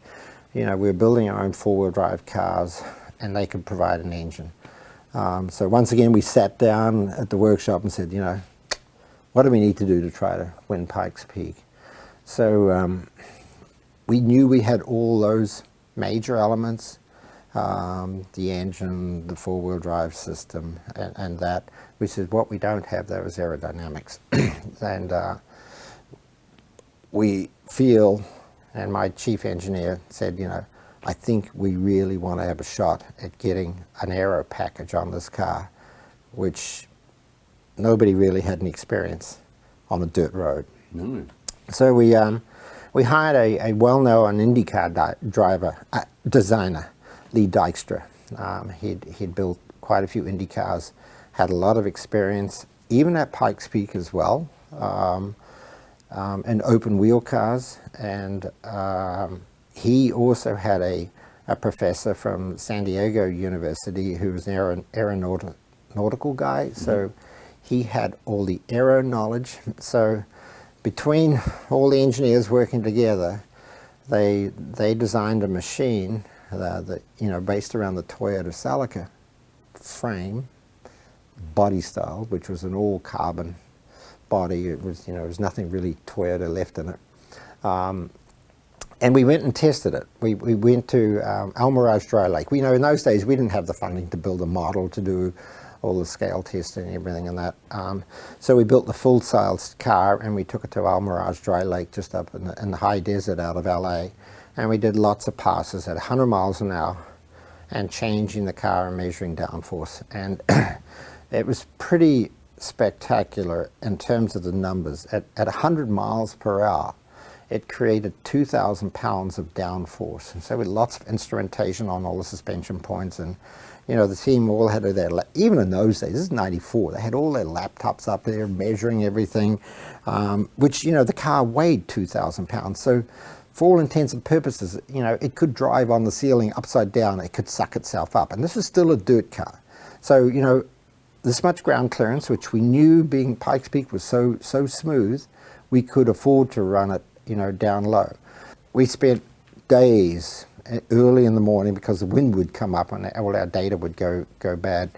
We were building our own four-wheel drive cars, and they could provide an engine. So once again, we sat down at the workshop and said, what do we need to do to try to win Pikes Peak? So we knew we had all those major elements, the engine, the four-wheel drive system, and that. We said, what we don't have, though, is aerodynamics. And we feel, and my chief engineer said, I think we really want to have a shot at getting an aero package on this car, which nobody really had any experience on a dirt road. Mm. So we hired a well-known IndyCar designer, Lee Dykstra. He'd built quite a few Indy cars, had a lot of experience, even at Pikes Peak as well, and open wheel cars. And he also had a professor from San Diego University who was an aeronautical guy. Mm-hmm. So he had all the aero knowledge. So between all the engineers working together, they designed a machine that based around the Toyota Celica frame, body style, which was an all carbon body. It was, there was nothing really Toyota left in it. And we went and tested it. We went to El Mirage Dry Lake. In those days we didn't have the funding to build a model to do all the scale testing and everything and that. So we built the full-size car and we took it to El Mirage Dry Lake, just up in the high desert out of LA. And we did lots of passes at 100 miles an hour and changing the car and measuring downforce. And it was pretty spectacular in terms of the numbers. At 100 miles per hour, it created 2,000 pounds of downforce. And so with lots of instrumentation on all the suspension points, and the team all had their, even in those days, this is 94, they had all their laptops up there measuring everything, which, the car weighed 2,000 pounds. So for all intents and purposes, it could drive on the ceiling upside down, it could suck itself up. And this is still a dirt car. So, this much ground clearance, which we knew being Pikes Peak was so smooth, we could afford to run it, down low. We spent days early in the morning because the wind would come up and all our data would go bad.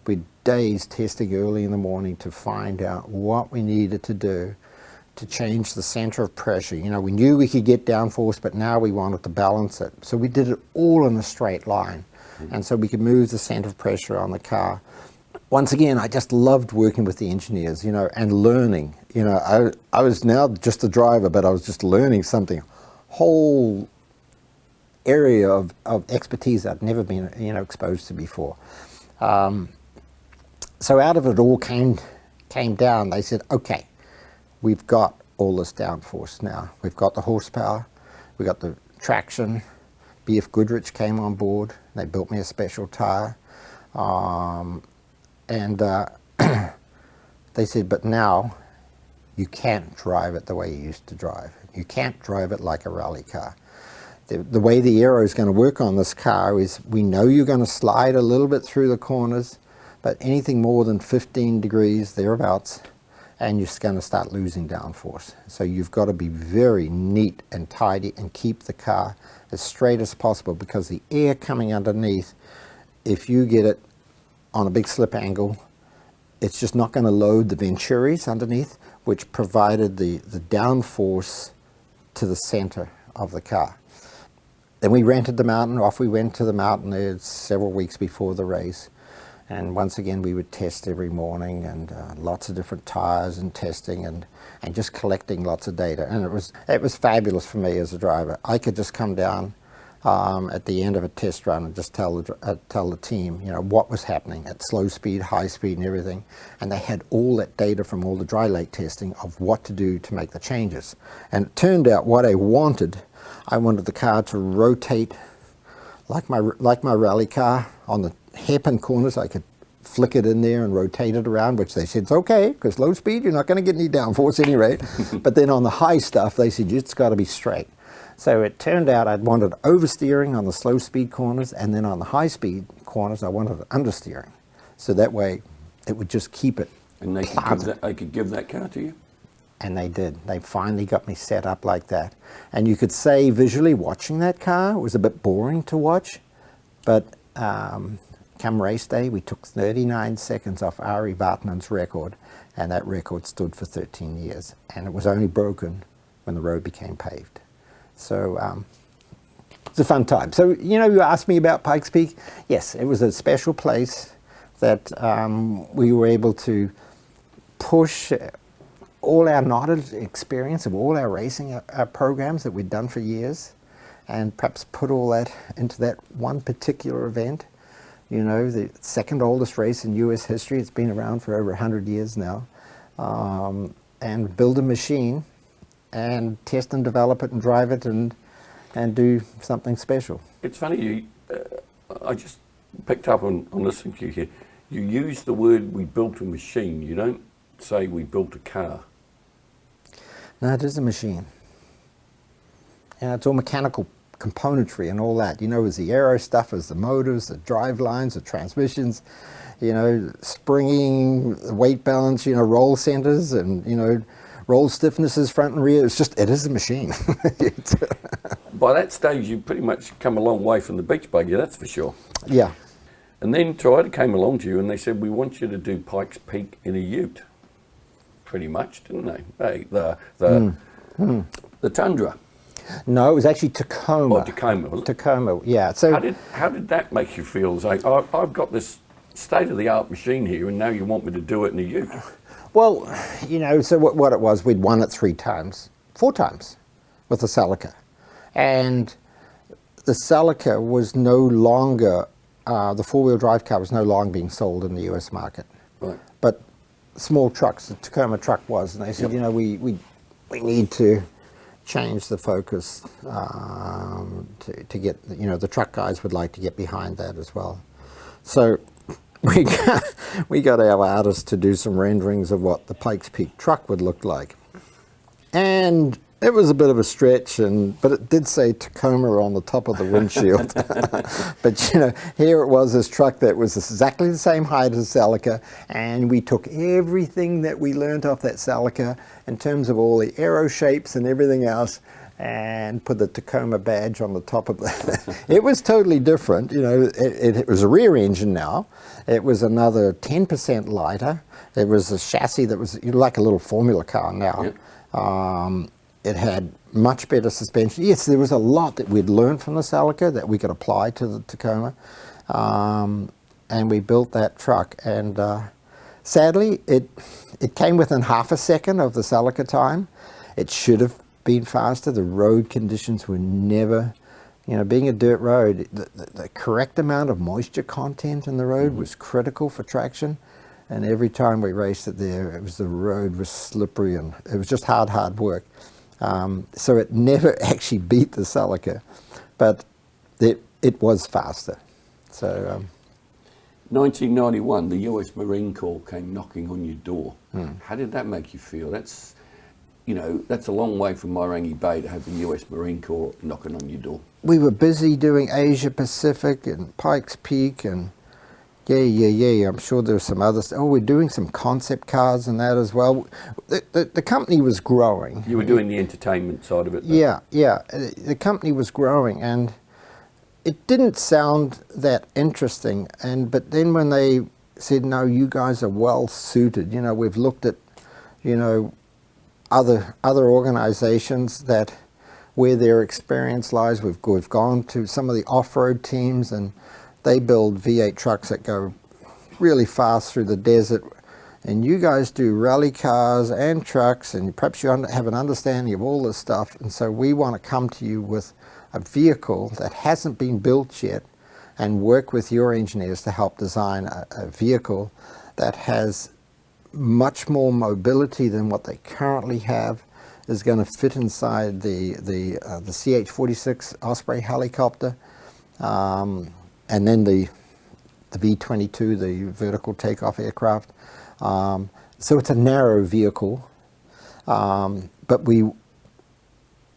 We days testing early in the morning to find out what we needed to do to change the center of pressure. We knew we could get downforce, but now we wanted to balance it. So we did it all in a straight line. Mm-hmm. And so we could move the center of pressure on the car. Once again, I just loved working with the engineers, and learning. I was now just a driver, but I was just learning something whole area of expertise I'd never been, exposed to before. So out of it all came down. They said, okay, we've got all this downforce now. We've got the horsepower, we've got the traction. BF Goodrich came on board. They built me a special tire. They said, but now you can't drive it the way you used to drive. You can't drive it like a rally car. The way the aero is going to work on this car is we know you're going to slide a little bit through the corners, but anything more than 15 degrees, thereabouts, and you're going to start losing downforce. So you've got to be very neat and tidy and keep the car as straight as possible, because the air coming underneath, if you get it on a big slip angle, it's just not going to load the venturis underneath, which provided the downforce to the center of the car. Then we rented the mountain. Off we went to the mountain there several weeks before the race. And once again, we would test every morning, and lots of different tires and testing, and just collecting lots of data. And it was fabulous for me as a driver. I could just come down at the end of a test run and just tell the team, what was happening at slow speed, high speed, and everything. And they had all that data from all the dry lake testing of what to do to make the changes. And it turned out what I wanted the car to rotate like my rally car. On the hairpin corners, I could flick it in there and rotate it around, which they said, it's okay, because low speed, you're not going to get any downforce at any rate. But then on the high stuff, they said, it's got to be straight. So it turned out I'd wanted oversteering on the slow speed corners, and then on the high speed corners, I wanted understeering. So that way, it would just keep it. And they could give that car to you? And they did. They finally got me set up like that. And you could say visually watching that car was a bit boring to watch, but come race day, we took 39 seconds off Ari Vartman's record, and that record stood for 13 years. And it was only broken when the road became paved. So it's a fun time. So, you asked me about Pikes Peak. Yes, it was a special place that we were able to push all our knowledge, experience of all our racing programs that we'd done for years, and perhaps put all that into that one particular event. The second oldest race in US history. It's been around for over 100 years now. And build a machine and test and develop it and drive it and do something special. It's funny, I just picked up on listening to you here. You use the word, we built a machine. You don't say we built a car. No, it is a machine. And it's all mechanical componentry and all that. As the aero stuff, as the motors, the drive lines, the transmissions, springing, weight balance, roll centers, and, roll stiffnesses front and rear. It is a machine. By that stage, you've pretty much come a long way from the beach buggy, that's for sure. Yeah. And then Toyota came along to you and they said, we want you to do Pikes Peak in a ute. Pretty much, didn't they? Hey, the Tundra. No, it was actually Tacoma. Oh, Tacoma, was it? Tacoma, yeah. So how did that make you feel? It's like, I've got this state-of-the-art machine here, and now you want me to do it in a ute? Well, so what it was, we'd won it 4 times with the Celica. And the Celica was no longer, the four-wheel drive car was no longer being sold in the US market. Right. But small trucks, the Tacoma truck was, and they said, we need to change the focus to get, the truck guys would like to get behind that as well. So we got our artists to do some renderings of what the Pikes Peak truck would look like. And it was a bit of a stretch, but it did say Tacoma on the top of the windshield. But here it was, this truck that was exactly the same height as Celica, and we took everything that we learned off that Celica in terms of all the aero shapes and everything else, and put the Tacoma badge on the top of it. It was totally different. It was a rear engine now. It was another 10% lighter. It was a chassis that was like a little Formula car now. Yep. It had much better suspension. Yes, there was a lot that we'd learned from the Celica that we could apply to the Tacoma. And we built that truck. And sadly, it came within half a second of the Celica time. It should have been faster. The road conditions were never You know, being a dirt road, the correct amount of moisture content in the road was critical for traction. And every time we raced it there, the road was slippery and it was just hard work. So it never actually beat the Celica, but it was faster. So 1991, the US Marine Corps came knocking on your door. How did that make you feel? That's, you know, that's a long way from Mairangi Bay to have the US Marine Corps knocking on your door. we were busy doing Asia Pacific and Pikes Peak and I'm sure there was some other stuff. Oh, we're doing some concept cars and that as well. The company was growing. You were doing the entertainment side of it, though. Yeah. The company was growing, and it didn't sound that interesting. But then when they said, "No, you guys are well suited," we've looked at, other organisations that where their experience lies. We've gone to some of the off-road teams, and they build V8 trucks that go really fast through the desert. And you guys do rally cars and trucks, and perhaps you have an understanding of all this stuff. And so we want to come to you with a vehicle that hasn't been built yet and work with your engineers to help design a vehicle that has much more mobility than what they currently have, is going to fit inside the CH-46 Osprey helicopter. And then the V-22, the vertical takeoff aircraft. So it's a narrow vehicle, but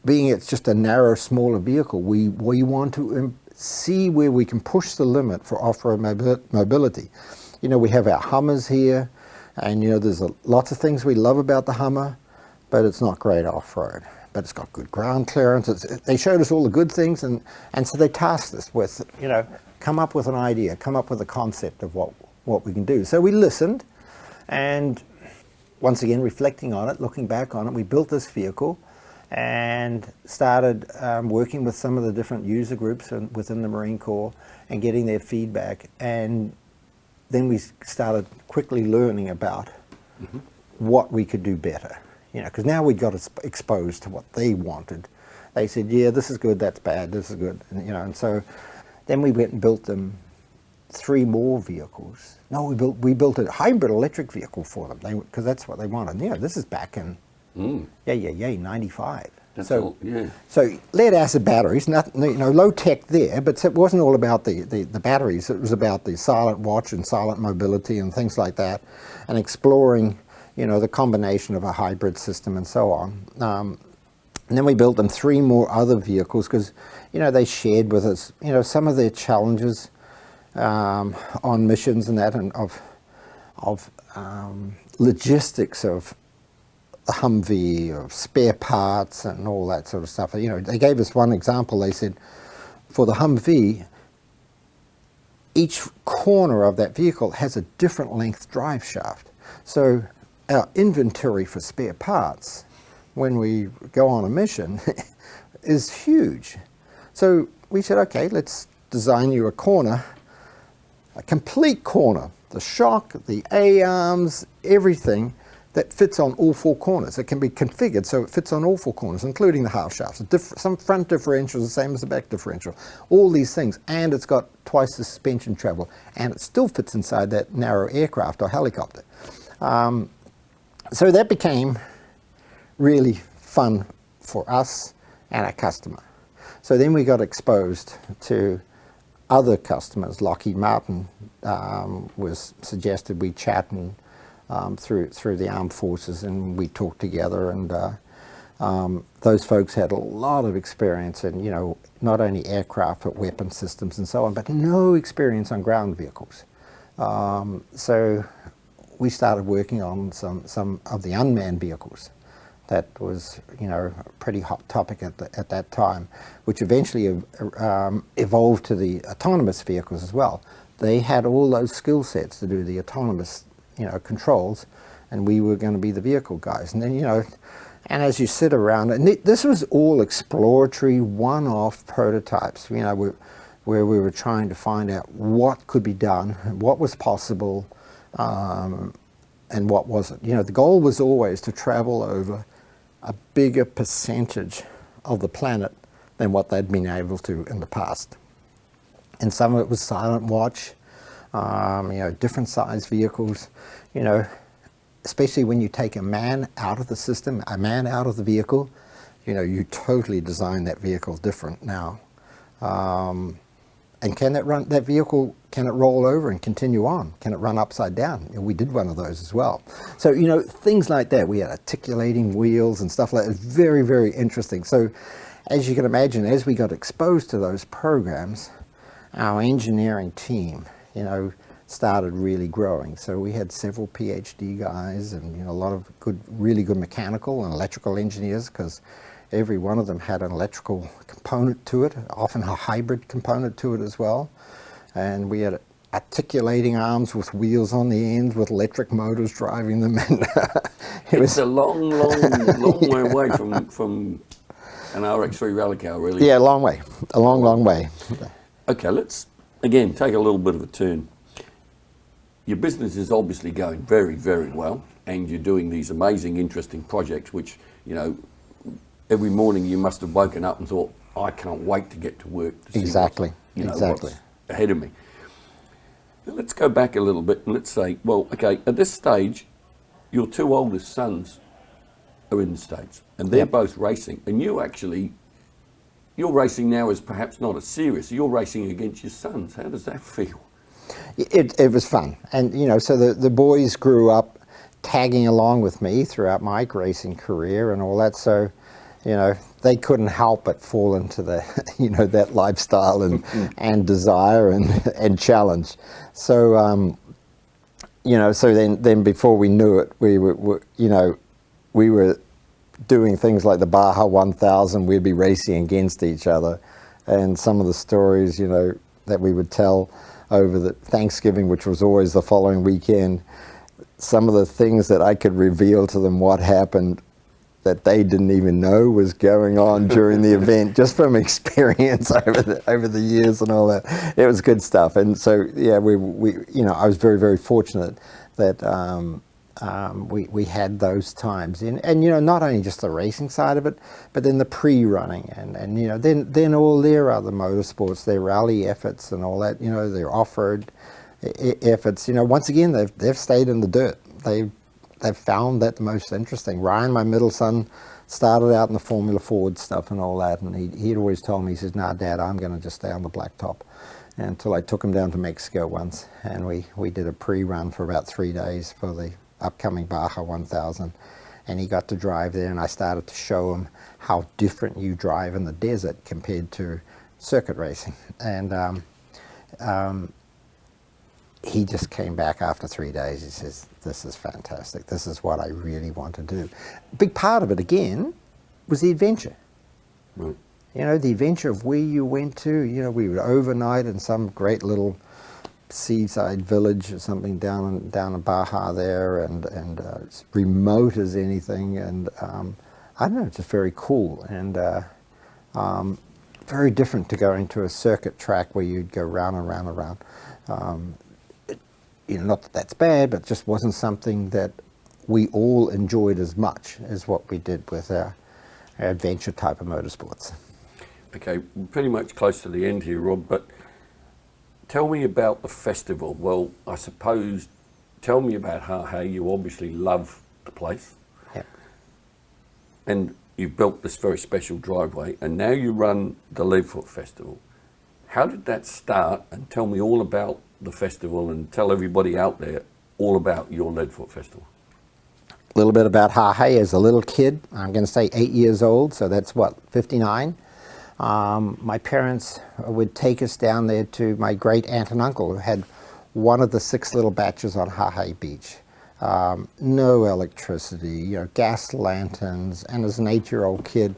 being it's just a narrow, smaller vehicle, we want to see where we can push the limit for off-road mobility. We have our Hummers here, and there's lots of things we love about the Hummer, but it's not great off-road. But it's got good ground clearance. They showed us all the good things, and so they tasked us with, come up with an idea, come up with a concept of what we can do. So we listened, and once again, reflecting on it, looking back on it, we built this vehicle and started working with some of the different user groups within the Marine Corps and getting their feedback. And then we started quickly learning about what we could do better. Because now we got exposed to what they wanted. They said, yeah, this is good, that's bad, this is good. And so then we went and built them 3 more vehicles. No, we built a hybrid electric vehicle for them, because that's what they wanted. This is back in, 95. That's so, all, yeah. So lead acid batteries, low tech there, but it wasn't all about the batteries. It was about the silent watch and silent mobility and things like that, and exploring the combination of a hybrid system and so on. And then we built them 3 more other vehicles because, they shared with us, some of their challenges on missions and that, and of logistics of the Humvee, of spare parts and all that sort of stuff. They gave us one example. They said, for the Humvee, each corner of that vehicle has a different length drive shaft. So our inventory for spare parts when we go on a mission is huge. So we said, okay, let's design you a corner, a complete corner, the shock, the A-arms, everything that fits on all 4 corners. It can be configured so it fits on all 4 corners, including the half shafts. Some front differentials, the same as the back differential, all these things. And it's got twice the suspension travel, and it still fits inside that narrow aircraft or helicopter. So that became really fun for us and our customer. So then we got exposed to other customers. Lockheed Martin was suggested we chat and through the armed forces, and we talked together. And those folks had a lot of experience in not only aircraft but weapon systems and so on, but no experience on ground vehicles. So we started working on some of the unmanned vehicles. That was, a pretty hot topic at that time, which eventually evolved to the autonomous vehicles as well. They had all those skill sets to do the autonomous, controls, and we were going to be the vehicle guys. And then, and as you sit around, and this was all exploratory, one-off prototypes, where we were trying to find out what could be done, what was possible, and what wasn't. The goal was always to travel over a bigger percentage of the planet than what they'd been able to in the past. And some of it was silent watch, different size vehicles, especially when you take a man out of the system, a man out of the vehicle, you totally design that vehicle different now. And can that vehicle, can it roll over and continue on? Can it run upside down? We did one of those as well. So, things like that. We had articulating wheels and stuff like that. Very, very interesting. So, as you can imagine, as we got exposed to those programs, our engineering team, started really growing. So we had several PhD guys and, a lot of really good mechanical and electrical engineers, because every one of them had an electrical component to it, often a hybrid component to it as well. And we had articulating arms with wheels on the ends with electric motors driving them. And it's a long way away from an RX3 rally car, really. Yeah, a long way, a long way. Okay, let's, again, take a little bit of a turn. Your business is obviously going very, very well, and you're doing these amazing, interesting projects, which, every morning you must have woken up and thought, I can't wait to get to work to see exactly. what's ahead of me. Now, let's go back a little bit and let's say, well, okay, at this stage, your two oldest sons are in the States, and they're both racing, and your racing now is perhaps not as serious. You're racing against your sons. How does that feel? It was fun. And, so the boys grew up tagging along with me throughout my racing career and all that. So, they couldn't help but fall into the, that lifestyle and desire and challenge. So, so then before we knew it, we were doing things like the Baja 1000. We'd be racing against each other. And some of the stories, that we would tell over the Thanksgiving, which was always the following weekend, some of the things that I could reveal to them what happened that they didn't even know was going on during the event, just from experience over the years and all that. It was good stuff. And so, yeah, we I was very, very fortunate that we had those times. And not only just the racing side of it, but then the pre-running and then all their other motorsports, their rally efforts and all that, their off-road efforts. Once again, they've stayed in the dirt. They've found that the most interesting. Ryan, my middle son, started out in the Formula Ford stuff and all that, and he'd always told me, he says, "Nah, Dad, I'm going to just stay on the blacktop." Until I took him down to Mexico once, and we did a pre-run for about 3 days for the upcoming Baja 1000, and he got to drive there, and I started to show him how different you drive in the desert compared to circuit racing. And he just came back after 3 days. He says, "This is fantastic. This is what I really want to do." A big part of it, again, was the adventure. Right. The adventure of where you went to. We would overnight in some great little seaside village or something down in Baja there, and it's remote as anything. And I don't know, it's just very cool and very different to going to a circuit track where you'd go round and round and round. Not that that's bad, but it just wasn't something that we all enjoyed as much as what we did with our adventure type of motorsports. Okay, we're pretty much close to the end here, Rob, but tell me about the festival. Well, I suppose, tell me about how you obviously love the place. Yep. And you've built this very special driveway, and now you run the Leadfoot Festival. How did that start? And tell me all about the festival, and tell everybody out there all about your Leadfoot Festival. A little bit about Hawaii. As a little kid, I'm going to say 8 years old, so that's what, 59. My parents would take us down there to my great aunt and uncle, who had one of the 6 little batches on Hawaii Beach. No electricity, gas lanterns, and as an 8-year-old kid,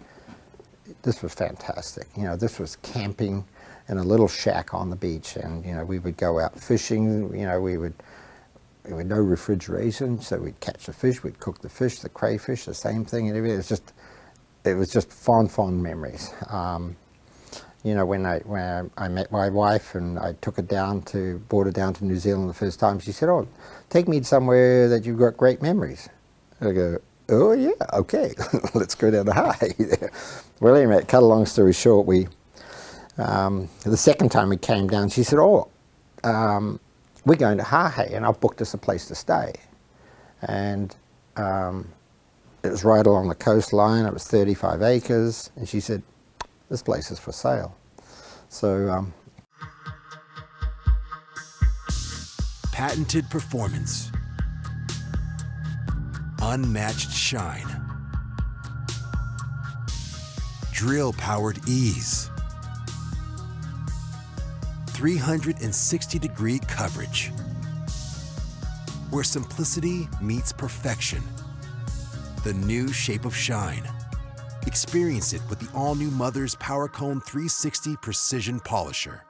this was fantastic. This was camping in a little shack on the beach, and we would go out fishing. We would no refrigeration, so we'd catch the fish, we'd cook the fish, the crayfish, the same thing, and everything. It was just fond memories. When I met my wife and I brought her down to New Zealand the first time, she said, "Oh, take me somewhere that you've got great memories." I go, oh yeah, okay, let's go down to High. Well, anyway, cut a long story short, the second time we came down, she said, oh, we're going to High, and I've booked us a place to stay. And it was right along the coastline, it was 35 acres, and she said, this place is for sale. So patented performance, unmatched shine, drill-powered ease, 360-degree coverage, where simplicity meets perfection. The new shape of shine. Experience it with the all-new Mother's Power Cone 360 Precision Polisher.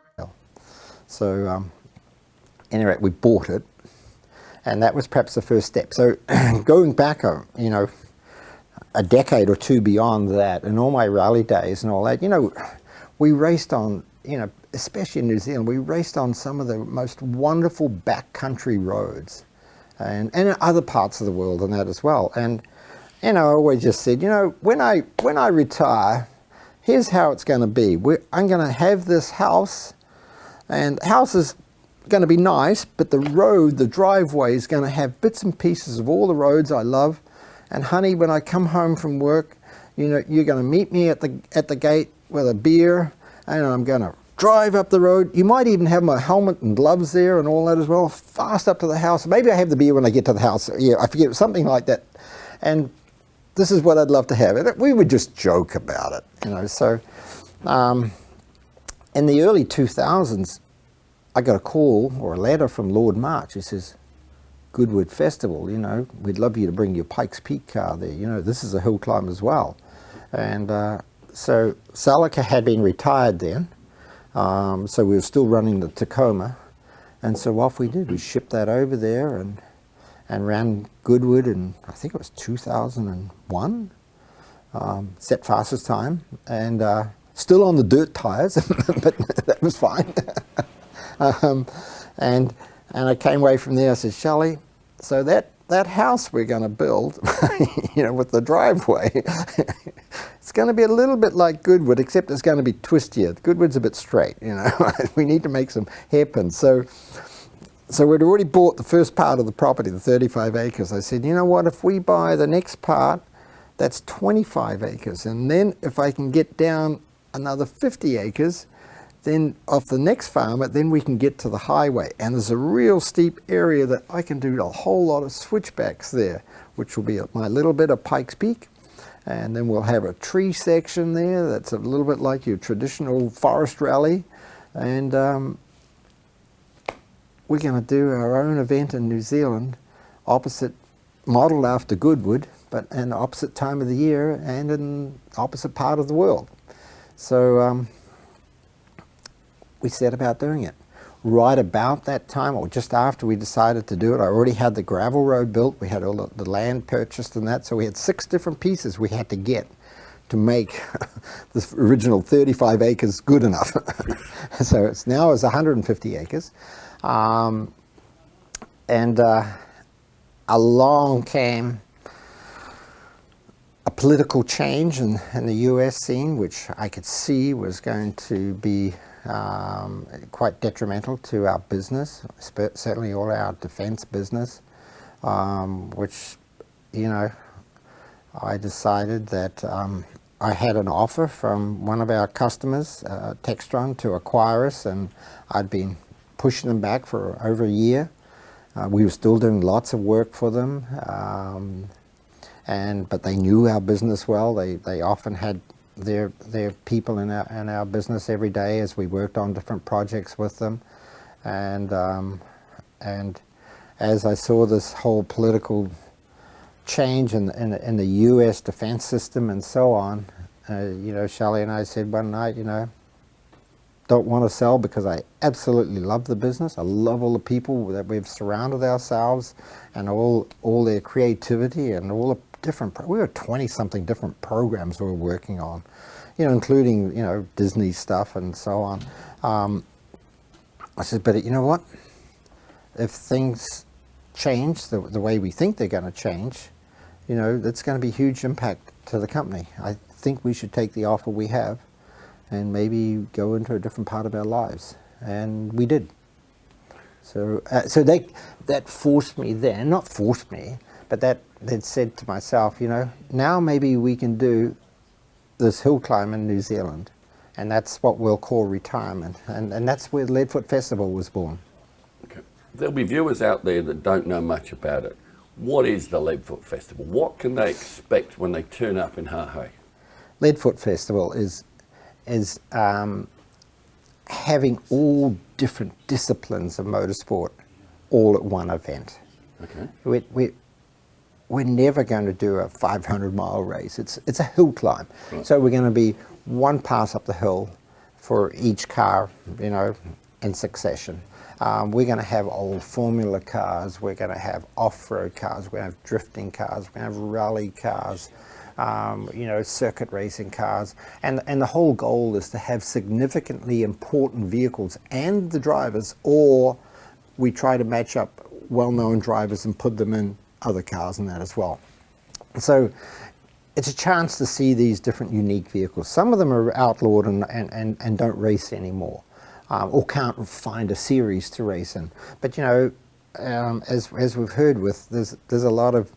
So anyway, we bought it, and that was perhaps the first step. So going back, you know, a decade or two beyond that, in all my rally days and all that, you know, we raced on, you know, especially in New Zealand, we raced on some of the most wonderful backcountry roads, and in other parts of the world and that as well. And you know, I always just said, you know, when I retire, here's how it's going to be. I'm going to have this house, and the house is going to be nice, but the road, the driveway is going to have bits and pieces of all the roads I love. And honey, when I come home from work, you know, you're going to meet me at the gate with a beer, and I'm going to drive up the road. You might even have my helmet and gloves there and all that as well, fast up to the house. Maybe I have the beer when I get to the house. Yeah, I forget, something like that. And this is what I'd love to have. And we would just joke about it, you know. So in the early 2000s, I got a call or a letter from Lord March. He says, Goodwood Festival, you know, we'd love you to bring your Pikes Peak car there. You know, this is a hill climb as well. And so Celica had been retired then. So we were still running the Tacoma. And so off we did. We shipped that over there and ran Goodwood in, I think it was 2001, set fastest time, and still on the dirt tires, but that was fine. And I came away from there, I said, Shelley, so that house we're going to build, you know, with the driveway, it's going to be a little bit like Goodwood, except it's going to be twistier. Goodwood's a bit straight, you know. We need to make some hairpins. So we'd already bought the first part of the property, the 35 acres. I said, you know what, if we buy the next part, that's 25 acres. And then if I can get down another 50 acres, then off the next farm, then we can get to the highway. And there's a real steep area that I can do a whole lot of switchbacks there, which will be my little bit of Pikes Peak. And then we'll have a tree section there that's a little bit like your traditional forest rally. And we're going to do our own event in New Zealand, modeled after Goodwood, but in the opposite time of the year and in the opposite part of the world. So we set about doing it. Right about that time, or just after we decided to do it, I already had the gravel road built, we had all the land purchased and that, so we had 6 different pieces we had to get to make this original 35 acres good enough. So it's now 150 acres. Along came a political change in the US scene, which I could see was going to be quite detrimental to our business, certainly all our defense business, which, you know, I decided that I had an offer from one of our customers, Textron, to acquire us, and I'd been pushing them back for over a year. We were still doing lots of work for them, but they knew our business well. They often had their people in our business every day as we worked on different projects with them, and as I saw this whole political change in the U.S. defense system and so on, you know, Shelley and I said one night, you know, don't want to sell because I absolutely love the business. I love all the people that we've surrounded ourselves and all their creativity and all the different, we were 20-something different programs we were working on, you know, including, you know, Disney stuff and so on. I said, but you know what? If things change the way we think they're going to change, you know, that's going to be a huge impact to the company. I think we should take the offer we have and maybe go into a different part of our lives. And we did. So that forced me then, not forced me, but that said to myself, you know, now maybe we can do this hill climb in New Zealand. And that's what we'll call retirement. And that's where the Leadfoot Festival was born. Okay. There'll be viewers out there that don't know much about it. What is the Leadfoot Festival? What can they expect when they turn up in Hahei? Leadfoot Festival is having all different disciplines of motorsport all at one event. Okay. We're never going to do a 500-mile race. It's a hill climb. Right. So we're going to be one pass up the hill for each car, you know, in succession. We're going to have old Formula cars. We're going to have off-road cars. We're going to have drifting cars. We're going to have rally cars. You know, circuit racing cars, and the whole goal is to have significantly important vehicles and the drivers, or we try to match up well-known drivers and put them in other cars and that as well. So it's a chance to see these different unique vehicles. Some of them are outlawed and don't race anymore, or can't find a series to race in. But you know, as we've heard with, there's a lot of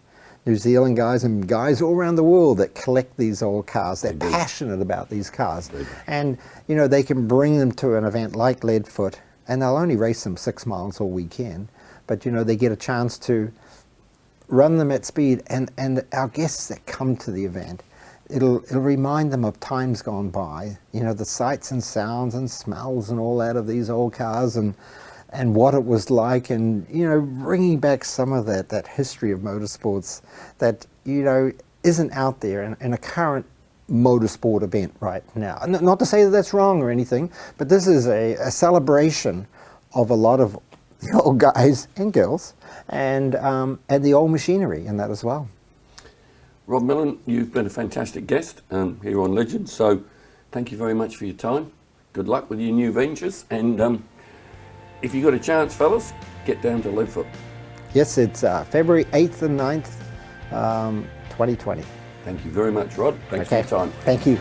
New Zealand guys and guys all around the world that collect these old cars. They're passionate about these cars. And, you know, they can bring them to an event like Leadfoot, and they'll only race them 6 miles all weekend. But, you know, they get a chance to run them at speed. And our guests that come to the event, it'll remind them of times gone by, you know, the sights and sounds and smells and all that of these old cars, and what it was like, and, you know, bringing back some of that history of motorsports that, you know, isn't out there in a current motorsport event right now. Not to say that that's wrong or anything, but this is a celebration of a lot of the old guys and girls, and the old machinery in that as well. Rob Millen, you've been a fantastic guest here on Legends, so thank you very much for your time. Good luck with your new ventures, and if you got a chance, fellas, get down to Leadfoot. Yes, it's February 8th and 9th, 2020. Thank you very much, Rod. Thanks for your time. Thank you.